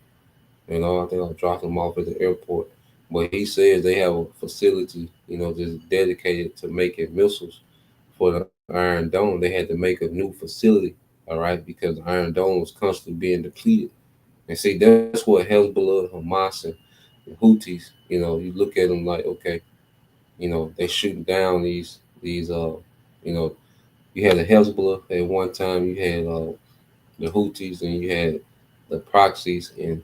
I think I dropped him off at the airport. But he says they have a facility, just dedicated to making missiles for the Iron Dome. They had to make a new facility, all right, because the Iron Dome was constantly being depleted. And see, that's what Hezbollah, Hamas, and Houthis, you look at them like, okay, they shooting down these, you had the Hezbollah at one time, you had the Houthis, and you had the proxies in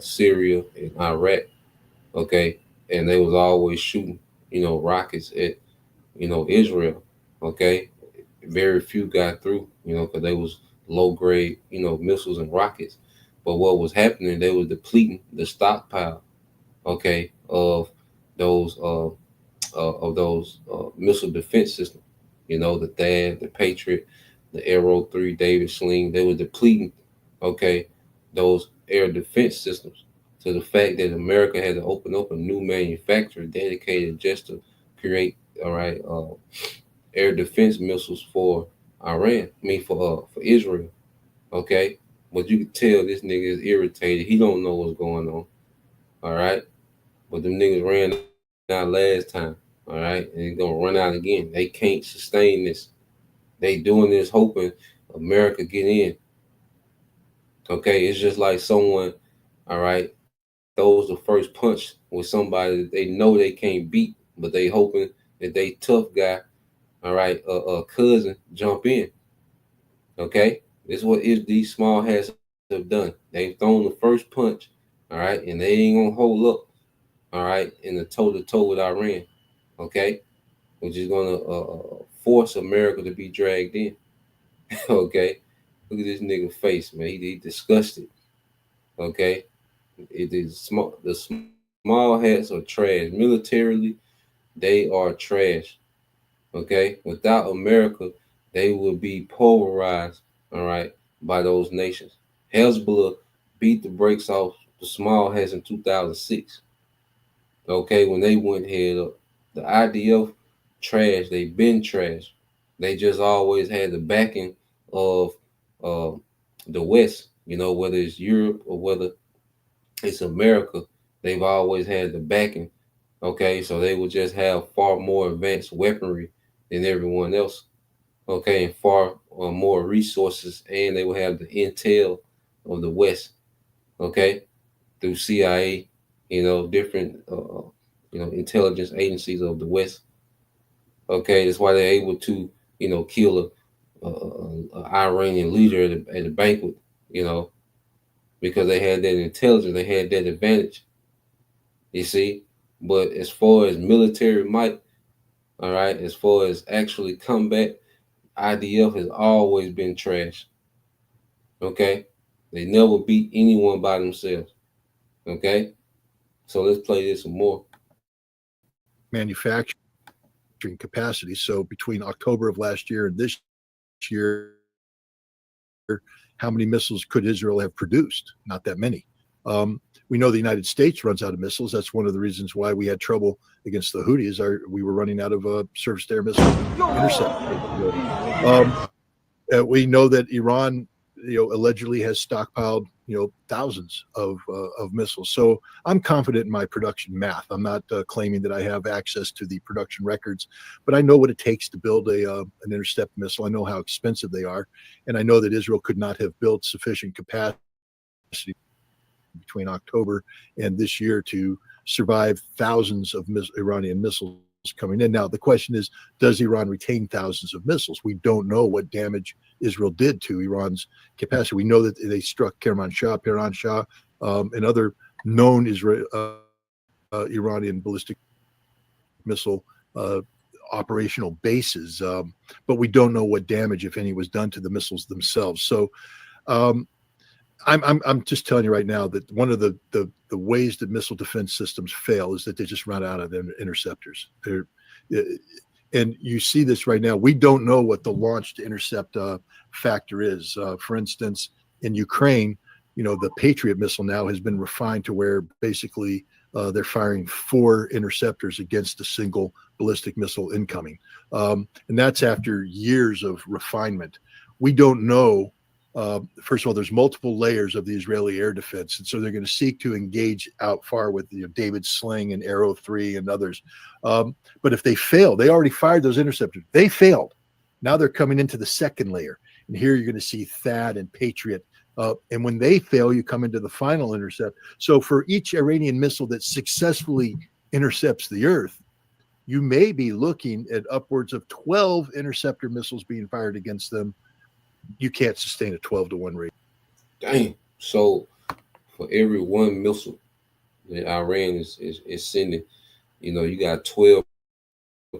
Syria and Iraq, okay, and they was always shooting, rockets at, Israel, okay. Very few got through, because they was low grade, missiles and rockets. But what was happening, they were depleting the stockpile, okay, of those missile defense systems. The THAAD, the Patriot, the Arrow 3, David Sling. They were depleting, okay, those air defense systems, to the fact that America had to open up a new manufacturer dedicated just to create, all right, air defense missiles for Iran. For Israel, okay. But you can tell this nigga is irritated. He don't know what's going on, all right. But them niggas ran out last time, all right, and they're gonna run out again. They can't sustain this. They doing this hoping America get in. Okay, it's just like someone, all right, throws the first punch with somebody that they know they can't beat, but they hoping that they tough guy, all right, a cousin jump in. Okay, this is what these small hats have done. They've thrown the first punch, all right, and they ain't gonna hold up, all right, in the toe-to-toe with Iran, okay, which is gonna force America to be dragged in. Okay, look at this nigga face, man. He disgusted. Okay, it is small. The small hats are trash. Militarily, they are trash. Okay, without America, they would be pulverized, all right, by those nations. Hezbollah beat the brakes off the small hats in 2006. Okay, when they went head up, the IDF trash, they been trash. They just always had the backing of uh, the West, you know, whether it's Europe or whether it's America, they've always had the backing. Okay, so they would just have far more advanced weaponry than everyone else. Okay, and far more resources, and they will have the intel of the West. Okay, through CIA, you know, different intelligence agencies of the West. Okay, that's why they're able to kill a Iranian leader at a banquet. You know, because they had that intelligence, they had that advantage. You see, but as far as military might, all right, as far as actually combat, IDF has always been trash. Okay, they never beat anyone by themselves. Okay, so let's play this some more. Manufacturing capacity. So between October of last year and this year, how many missiles could Israel have produced? Not that many. We know the United States runs out of missiles. That's one of the reasons why we had trouble against the Houthis. We were running out of surface-to-air missile intercept. We know that Iran, allegedly has stockpiled, thousands of missiles. So I'm confident in my production math. I'm not claiming that I have access to the production records, but I know what it takes to build an intercept missile. I know how expensive they are, and I know that Israel could not have built sufficient capacity between October and this year to survive thousands of Iranian missiles coming in. Now, the question is, does Iran retain thousands of missiles? We don't know what damage Israel did to Iran's capacity. We know that they struck Piran Shah, and other known Iranian ballistic missile operational bases, but we don't know what damage, if any, was done to the missiles themselves. So I'm just telling you right now that one of the ways that missile defense systems fail is that they just run out of interceptors. And you see this right now. We don't know what the launch to intercept factor is. For instance, in Ukraine, the Patriot missile now has been refined to where basically they're firing 4 interceptors against a single ballistic missile incoming. And that's after years of refinement. We don't know. First of all, there's multiple layers of the Israeli air defense, and so they're going to seek to engage out far with David's Sling and Arrow 3 and others. But if they fail, they already fired those interceptors. They failed. Now they're coming into the second layer, and here you're going to see THAAD and Patriot. And when they fail, you come into the final intercept. So for each Iranian missile that successfully intercepts the Earth, you may be looking at upwards of 12 interceptor missiles being fired against them. You can't sustain a 12-to-1 ratio. Dang. So for every one missile that Iran is sending, you got 12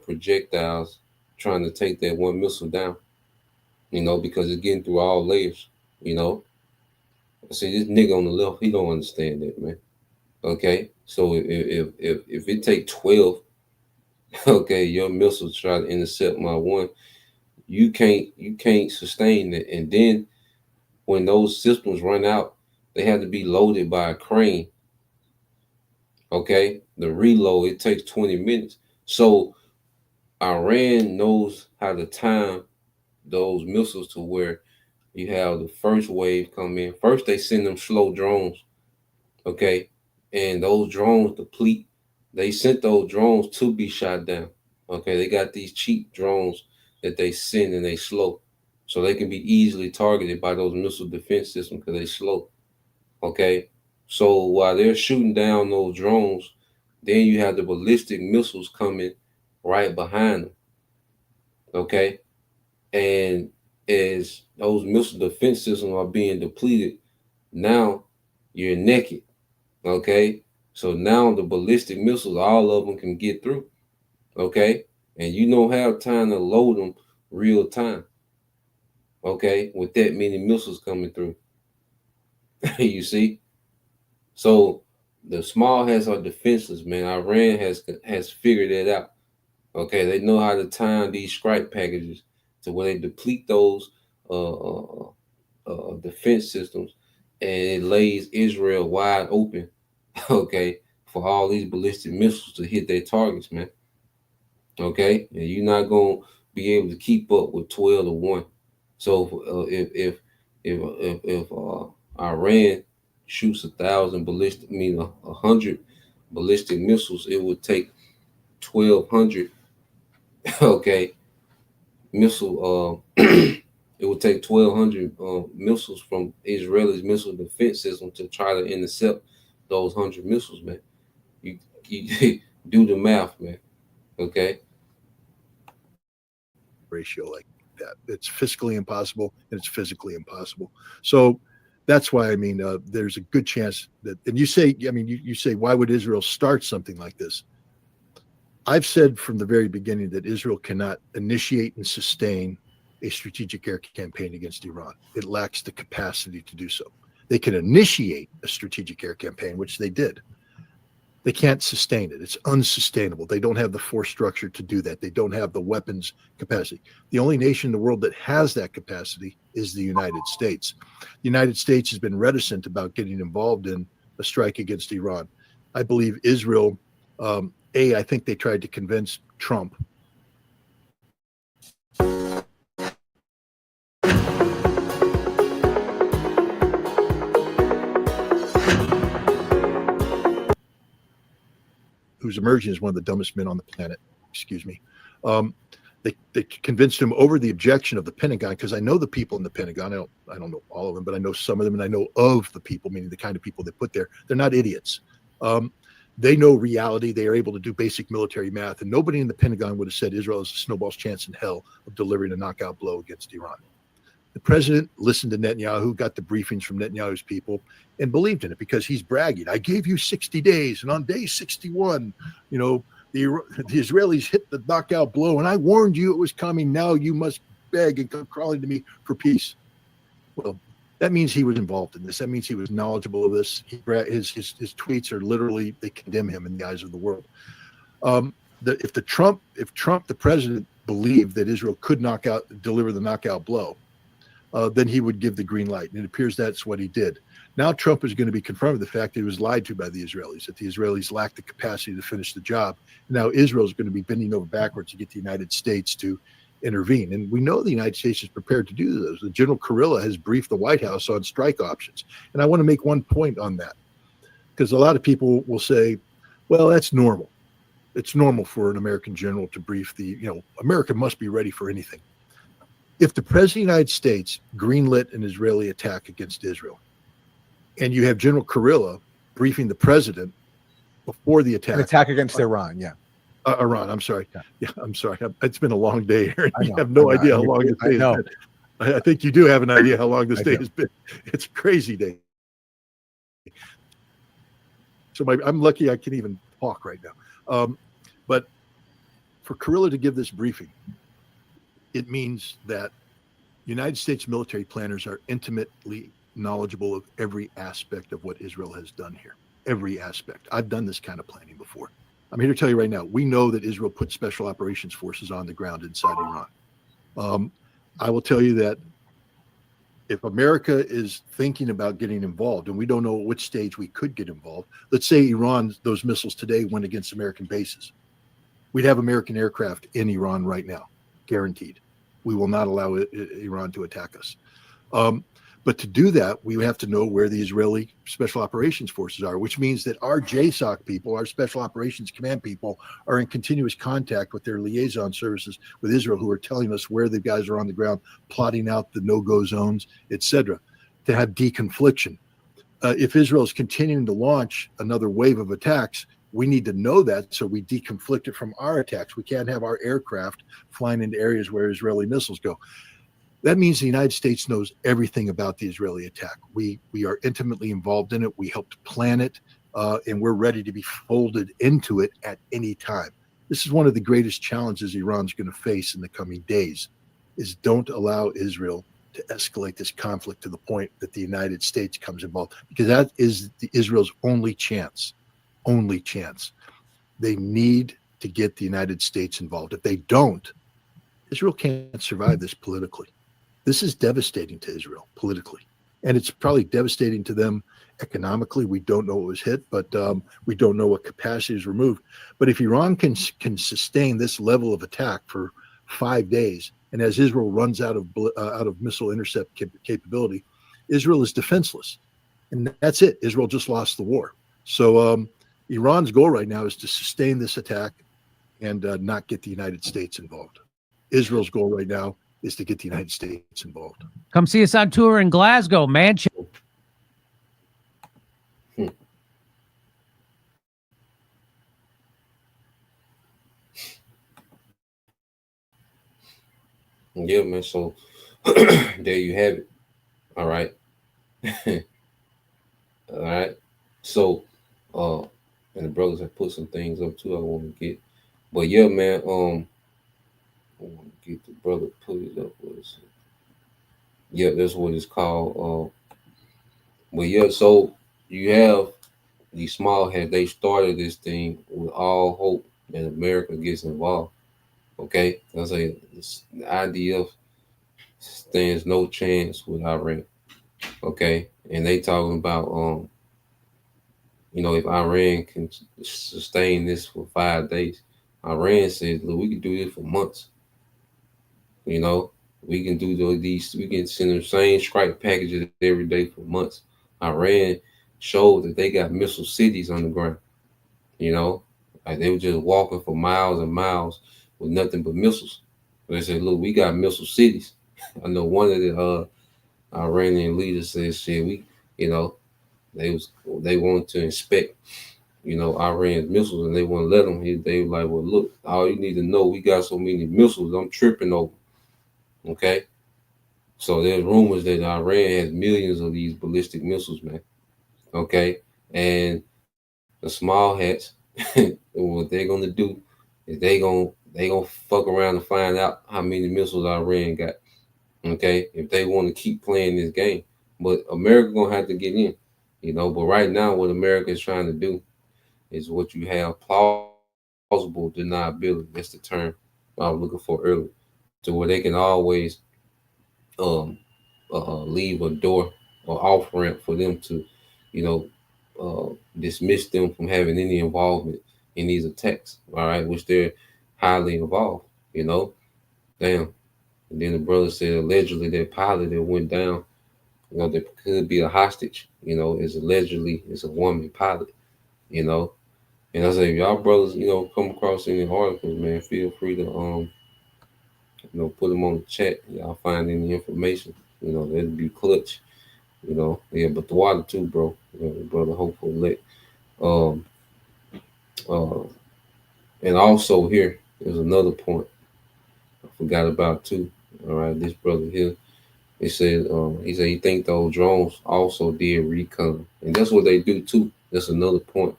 projectiles trying to take that one missile down, because it's getting through all layers, See, this nigga on the left, he don't understand that, man. Okay. So if it take 12, okay, your missiles try to intercept my one, you can't sustain it. And then when those systems run out, they have to be loaded by a crane. Okay, the reload, it takes 20 minutes. So Iran knows how to time those missiles to where you have the first wave come in. First, they send them slow drones. Okay, and those drones deplete. They sent those drones to be shot down. Okay, they got these cheap drones that they send and they slow. So they can be easily targeted by those missile defense systems because they slow. Okay, so while they're shooting down those drones, then you have the ballistic missiles coming right behind them. Okay, and as those missile defense systems are being depleted, now you're naked. Okay, so now the ballistic missiles, all of them can get through. Okay, and you don't have time to load them real time. Okay, with that many missiles coming through. You see, so the small hats are defenseless, man. Iran has figured that out. Okay, they know how to time these strike packages to where they deplete those defense systems, and it lays Israel wide open, okay, for all these ballistic missiles to hit their targets, man. Okay, and you're not gonna be able to keep up with 12 to 1. So if Iran shoots 1,000 ballistic, I mean 100 ballistic missiles, it would take 1,200. Okay, missile. It would take 1,200 missiles from Israel's missile defense system to try to intercept those 100 missiles, man. You do the math, man. Okay. Ratio like that. It's fiscally impossible and it's physically impossible. So that's why, I mean, there's a good chance that, and you say, I mean, you say, why would Israel start something like this? I've said from the very beginning that Israel cannot initiate and sustain a strategic air campaign against Iran. It lacks the capacity to do so. They can initiate a strategic air campaign, which they did. They can't sustain it. It's unsustainable. They don't have the force structure to do that. They don't have the weapons capacity. The only nation in the world that has that capacity is the United States. The United States has been reticent about getting involved in a strike against Iran. I believe Israel, I think they tried to convince Trump who's emerging as one of the dumbest men on the planet, excuse me. They convinced him over the objection of the Pentagon, because I know the people in the Pentagon. I don't know all of them, but I know some of them, and I know of the people, meaning the kind of people they put there. They're not idiots. They know reality. They are able to do basic military math, and nobody in the Pentagon would have said Israel has a snowball's chance in hell of delivering a knockout blow against Iran. The president listened to Netanyahu, got the briefings from Netanyahu's people, and believed in it because he's bragging. I gave you 60 days, and on day 61, you know, the Israelis hit the knockout blow, and I warned you it was coming. Now you must beg and come crawling to me for peace. Well, that means he was involved in this. That means he was knowledgeable of this. His tweets are literally, they condemn him in the eyes of the world. If Trump, the president, believed that Israel could deliver the knockout blow, then he would give the green light. And it appears that's what he did. Now Trump is going to be confronted with the fact that he was lied to by the Israelis, that the Israelis lacked the capacity to finish the job. Now Israel is going to be bending over backwards to get the United States to intervene. And we know the United States is prepared to do this. The General Kurilla has briefed the White House on strike options. And I want to make one point on that, because a lot of people will say, well, that's normal. It's normal for an American general to brief America must be ready for anything. If the president of the United States greenlit an Israeli attack against Israel, and you have General Kurilla briefing the president before the attack. An attack against Iran, yeah. Iran, I'm sorry. Yeah, I'm sorry. It's been a long day here. I You have no idea how long this day has been. I think you do have an idea how long this day has been. It's a crazy day. So I'm lucky I can even talk right now. But for Kurilla to give this briefing, it means that United States military planners are intimately knowledgeable of every aspect of what Israel has done here. Every aspect. I've done this kind of planning before. I'm here to tell you right now, we know that Israel put special operations forces on the ground inside Iran. I will tell you that if America is thinking about getting involved, and we don't know at which stage we could get involved, let's say Iran, those missiles today went against American bases. We'd have American aircraft in Iran right now, guaranteed. We will not allow Iran to attack us. But to do that, we have to know where the Israeli Special Operations Forces are, which means that our JSOC people, our Special Operations Command people, are in continuous contact with their liaison services with Israel, who are telling us where the guys are on the ground, plotting out the no-go zones, etc., to have deconfliction. If Israel is continuing to launch another wave of attacks, we need to know that so we deconflict it from our attacks. We can't have our aircraft flying into areas where Israeli missiles go. That means the United States knows everything about the Israeli attack. We are intimately involved in it. We helped plan it, and we're ready to be folded into it at any time. This is one of the greatest challenges Iran's going to face in the coming days, is don't allow Israel to escalate this conflict to the point that the United States comes involved, because that is Israel's only chance. Only chance. They need to get the United States involved. If they don't, Israel can't survive this politically. This is devastating to Israel politically. And it's probably devastating to them economically. We don't know what was hit, but we don't know what capacity is removed. But if Iran can sustain this level of attack for 5 days, and as Israel runs out of missile intercept capability, Israel is defenseless. And that's it. Israel just lost the war. So Iran's goal right now is to sustain this attack and not get the United States involved. Israel's goal right now is to get the United States involved. Come see us on tour in Glasgow, Manchester. Yeah, man. So there you have it. All right. All right. So and the brothers have put some things up too I want to get. But yeah, man, I want to get the brother put it up. What is it? Yeah, that's what it's called. But yeah, so you have these small heads. They started this thing with all hope that America gets involved. Okay, I say the idea stands no chance with Iran. Okay, and they talking about if Iran can sustain this for 5 days, Iran says, look, we can do this for months. You know, we can do these. We can send the same strike packages every day for months. Iran showed that they got missile cities on the ground. You know, like they were just walking for miles and miles with nothing but missiles. They said, look, we got missile cities. I know one of the Iranian leaders said, shit, they wanted to inspect, Iran's missiles, and they wouldn't let them. They were like, well, look, all you need to know, we got so many missiles, I'm tripping over. Okay, so there's rumors that Iran has millions of these ballistic missiles, man. Okay, and the small hats, what they're gonna do is they gonna fuck around and find out how many missiles Iran got. Okay, if they want to keep playing this game, but America gonna have to get in, But right now, what America is trying to do is what you have plausible deniability. That's the term I was looking for earlier, to where they can always leave a door or off ramp for them to, dismiss them from having any involvement in these attacks. All right, which they're highly involved. Damn. And then the brother said allegedly that pilot that went down, there could be a hostage. Is allegedly it's a woman pilot. And I say, if y'all brothers, come across any articles, man, feel free to put them on the chat. Y'all find any information, that'd be clutch. Yeah, but the water too, bro. Brother Hopeful let. And also here, there's another point I forgot about too. All right, this brother here, he said he think those drones also did recon, and that's what they do too. That's another point.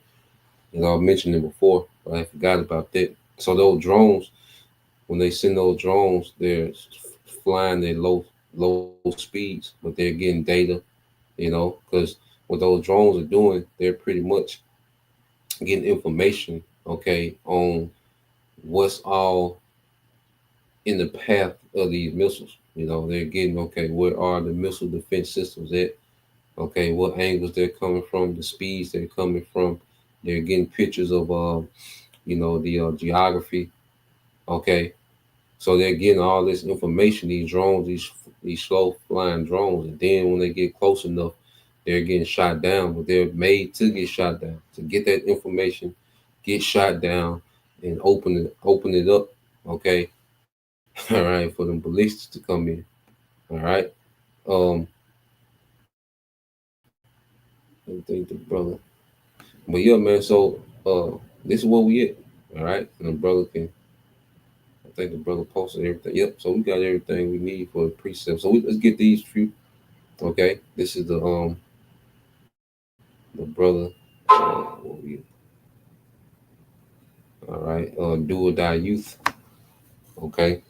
I mentioned it before, but I forgot about that. So those drones, when they send those drones, they're flying at low speeds, but they're getting data, because what those drones are doing, they're pretty much getting information, okay, on what's all in the path of these missiles. They're getting, okay, where are the missile defense systems at? Okay, what angles they're coming from, the speeds they're coming from. They're getting pictures of, the geography. Okay, so they're getting all this information. These drones, these slow flying drones, and then when they get close enough, they're getting shot down. But they're made to get shot down, to get that information, get shot down, and open it up. Okay, all right, for them ballistics to come in. All right, I think the brother. But yeah, man, so this is what we at. All right. And the brother I think the brother posted everything. Yep, so we got everything we need for the precept. So let's get these few. Okay. This is the brother all right, do or die youth. Okay.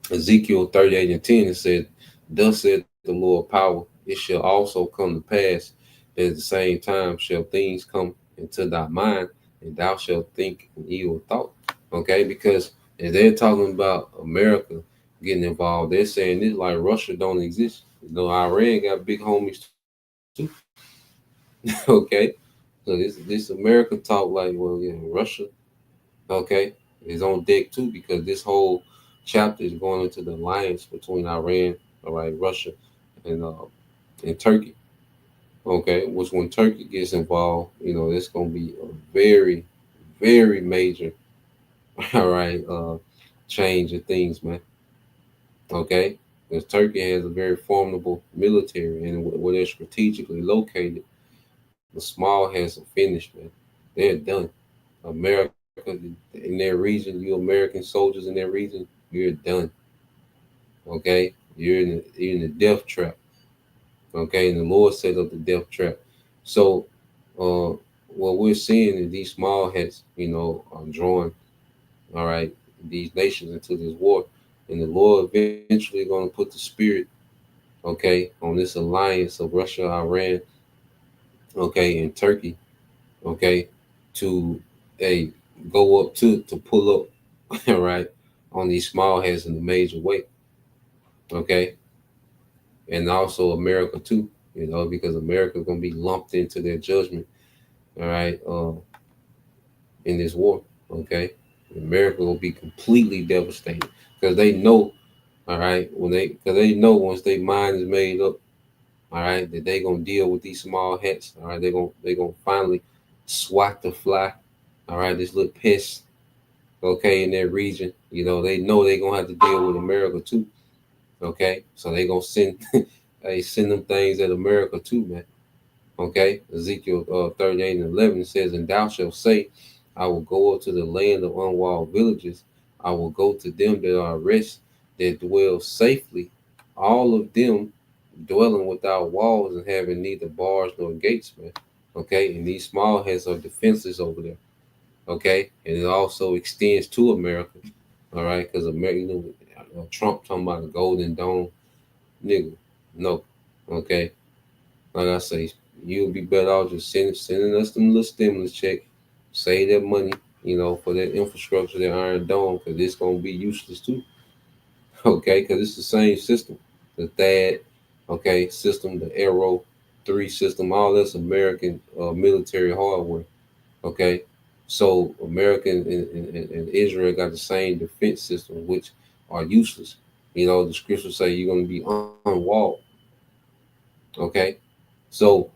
Ezekiel 38:10, it said, thus said the Lord power, it shall also come to pass that at the same time shall things come into thy mind, and thou shalt think an evil thought. Okay, because if they're talking about America getting involved, they're saying this like Russia don't exist. You know, Iran got big homies too. Okay, so this America talk like, well, yeah, Russia, okay, is on deck too, because this whole chapter is going into the alliance between Iran, all right, Russia, and Turkey. Okay, which when Turkey gets involved, you know, it's gonna be a very, very major, all right, change of things, man. Okay, because Turkey has a very formidable military, and where they're strategically located, the small has finished, man. They're done. America in their region, you American soldiers in their region, you're done. Okay, you're in the death trap. Okay, and the Lord set up the death trap. So, what we're seeing is these small heads, you know, are drawing, all right, these nations into this war, and the Lord eventually going to put the spirit, okay, on this alliance of Russia, Iran, okay, and Turkey, okay, to a go up to pull up, all right, on these small heads in a major way, okay, and also America too, you know, because America is going to be lumped into their judgment, all right, in this war, okay. America will be completely devastated because they know, all right, because they know once their mind is made up, all right, that they gonna deal with these small hats, all right, they gonna finally swat the fly, all right, this little pest, okay, in their region, you know they gonna have to deal with America too, okay, so they gonna send they send them things at America too, man. Okay, Ezekiel 38 and 11 says, "And thou shalt say, I will go up to the land of unwalled villages. I will go to them that are rest, that dwell safely, all of them dwelling without walls and having neither bars nor gates, man." Okay, and these small heads are defenses over there. Okay, and it also extends to America. All right, because America, Trump talking about a golden dome, nigga. No, okay. Like I say, you'll be better off just sending us them little stimulus check, save that money, you know, for that infrastructure, that Iron Dome, because it's gonna be useless too. Okay, because it's the same system, the THAAD, okay, system, the Arrow 3 system, all that's American military hardware. Okay, so America and Israel got the same defense system, which are useless. You know, the scriptures say you're gonna be unwalled. Okay, so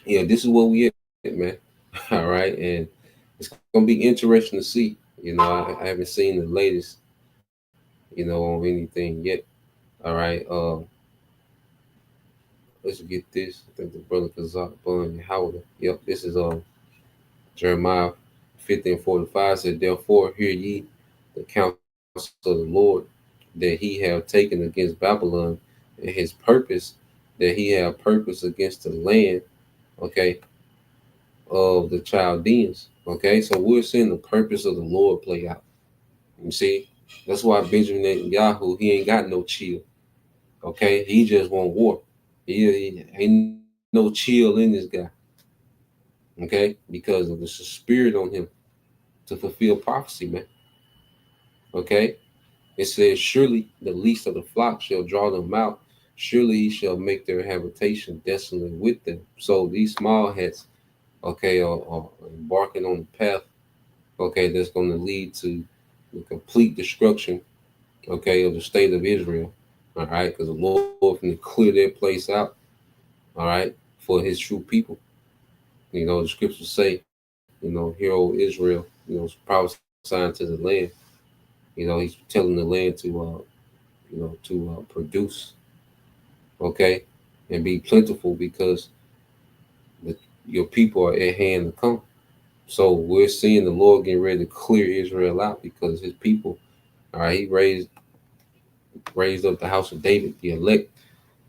yeah, this is what we at, man. All right, and it's gonna be interesting to see. You know, I haven't seen the latest, you know, on anything yet. All right, let's get this. I think the brother Kazak Bun Howard. Yep, this is Jeremiah 50:45 said, "Therefore hear ye the counsel of the Lord that he have taken against Babylon, and his purpose that he have purpose against the land." Okay, of the Chaldeans. Okay, so we're seeing the purpose of the Lord play out. You see, that's why Benjamin Netanyahu, he ain't got no chill. Okay, he just want war. He ain't no chill in this guy. Okay, because of the spirit on him to fulfill prophecy, man. Okay, it says, "Surely the least of the flock shall draw them out. Surely he shall make their habitation desolate with them." So these small heads, okay, are embarking on the path, okay, that's going to lead to the complete destruction, okay, of the state of Israel. All right, because the Lord can clear that place out, all right, for his true people. You know, the scriptures say, you know, hear, O Israel, you know, prophesying to the land. You know, he's telling the land to, you know, to produce, okay, and be plentiful because the, your people are at hand to come. So we're seeing the Lord getting ready to clear Israel out because his people, all right, he raised up the house of David, the elect,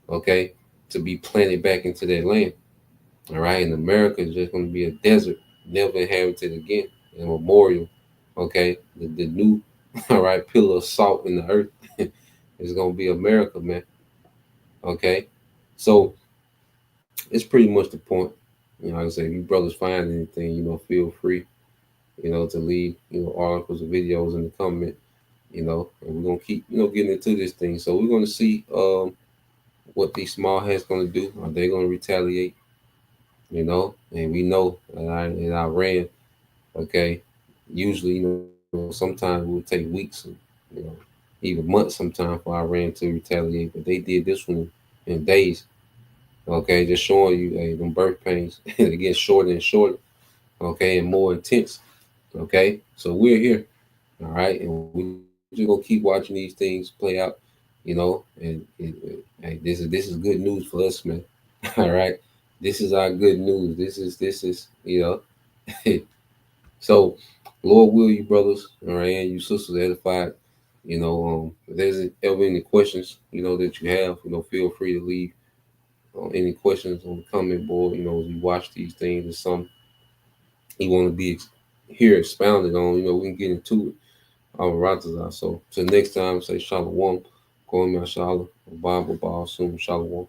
okay, to be planted back into that land. All right, and America is just going to be a desert, never inhabited again, a memorial. Okay, the new, all right, pillar of salt in the earth is going to be America, man. Okay, so it's pretty much the point. You know, like I say, if you brothers find anything, you know, feel free. to leave, articles or videos in the comment, and we're gonna keep, getting into this thing. So we're gonna see what these small hats gonna do. Are they gonna retaliate? And we know that in Iran, okay, usually, sometimes it would take weeks, and, even months sometimes for Iran to retaliate, but they did this one in days. Okay, just showing you, hey, them birth pains, they get shorter and shorter, okay, and more intense. Okay, so we're here, all right, and we just gonna keep watching these things play out, hey, this is good news for us, man. All right, this is our good news. This is so, Lord will you brothers, all right, and you sisters edified. If there's ever any questions, that you have, feel free to leave any questions on the comment board. As we watch these things, and some you want to be here expounded on, we can get into it. So till next time, say Shalom, Kwame Shalom, Bible Ball, soon Shalom.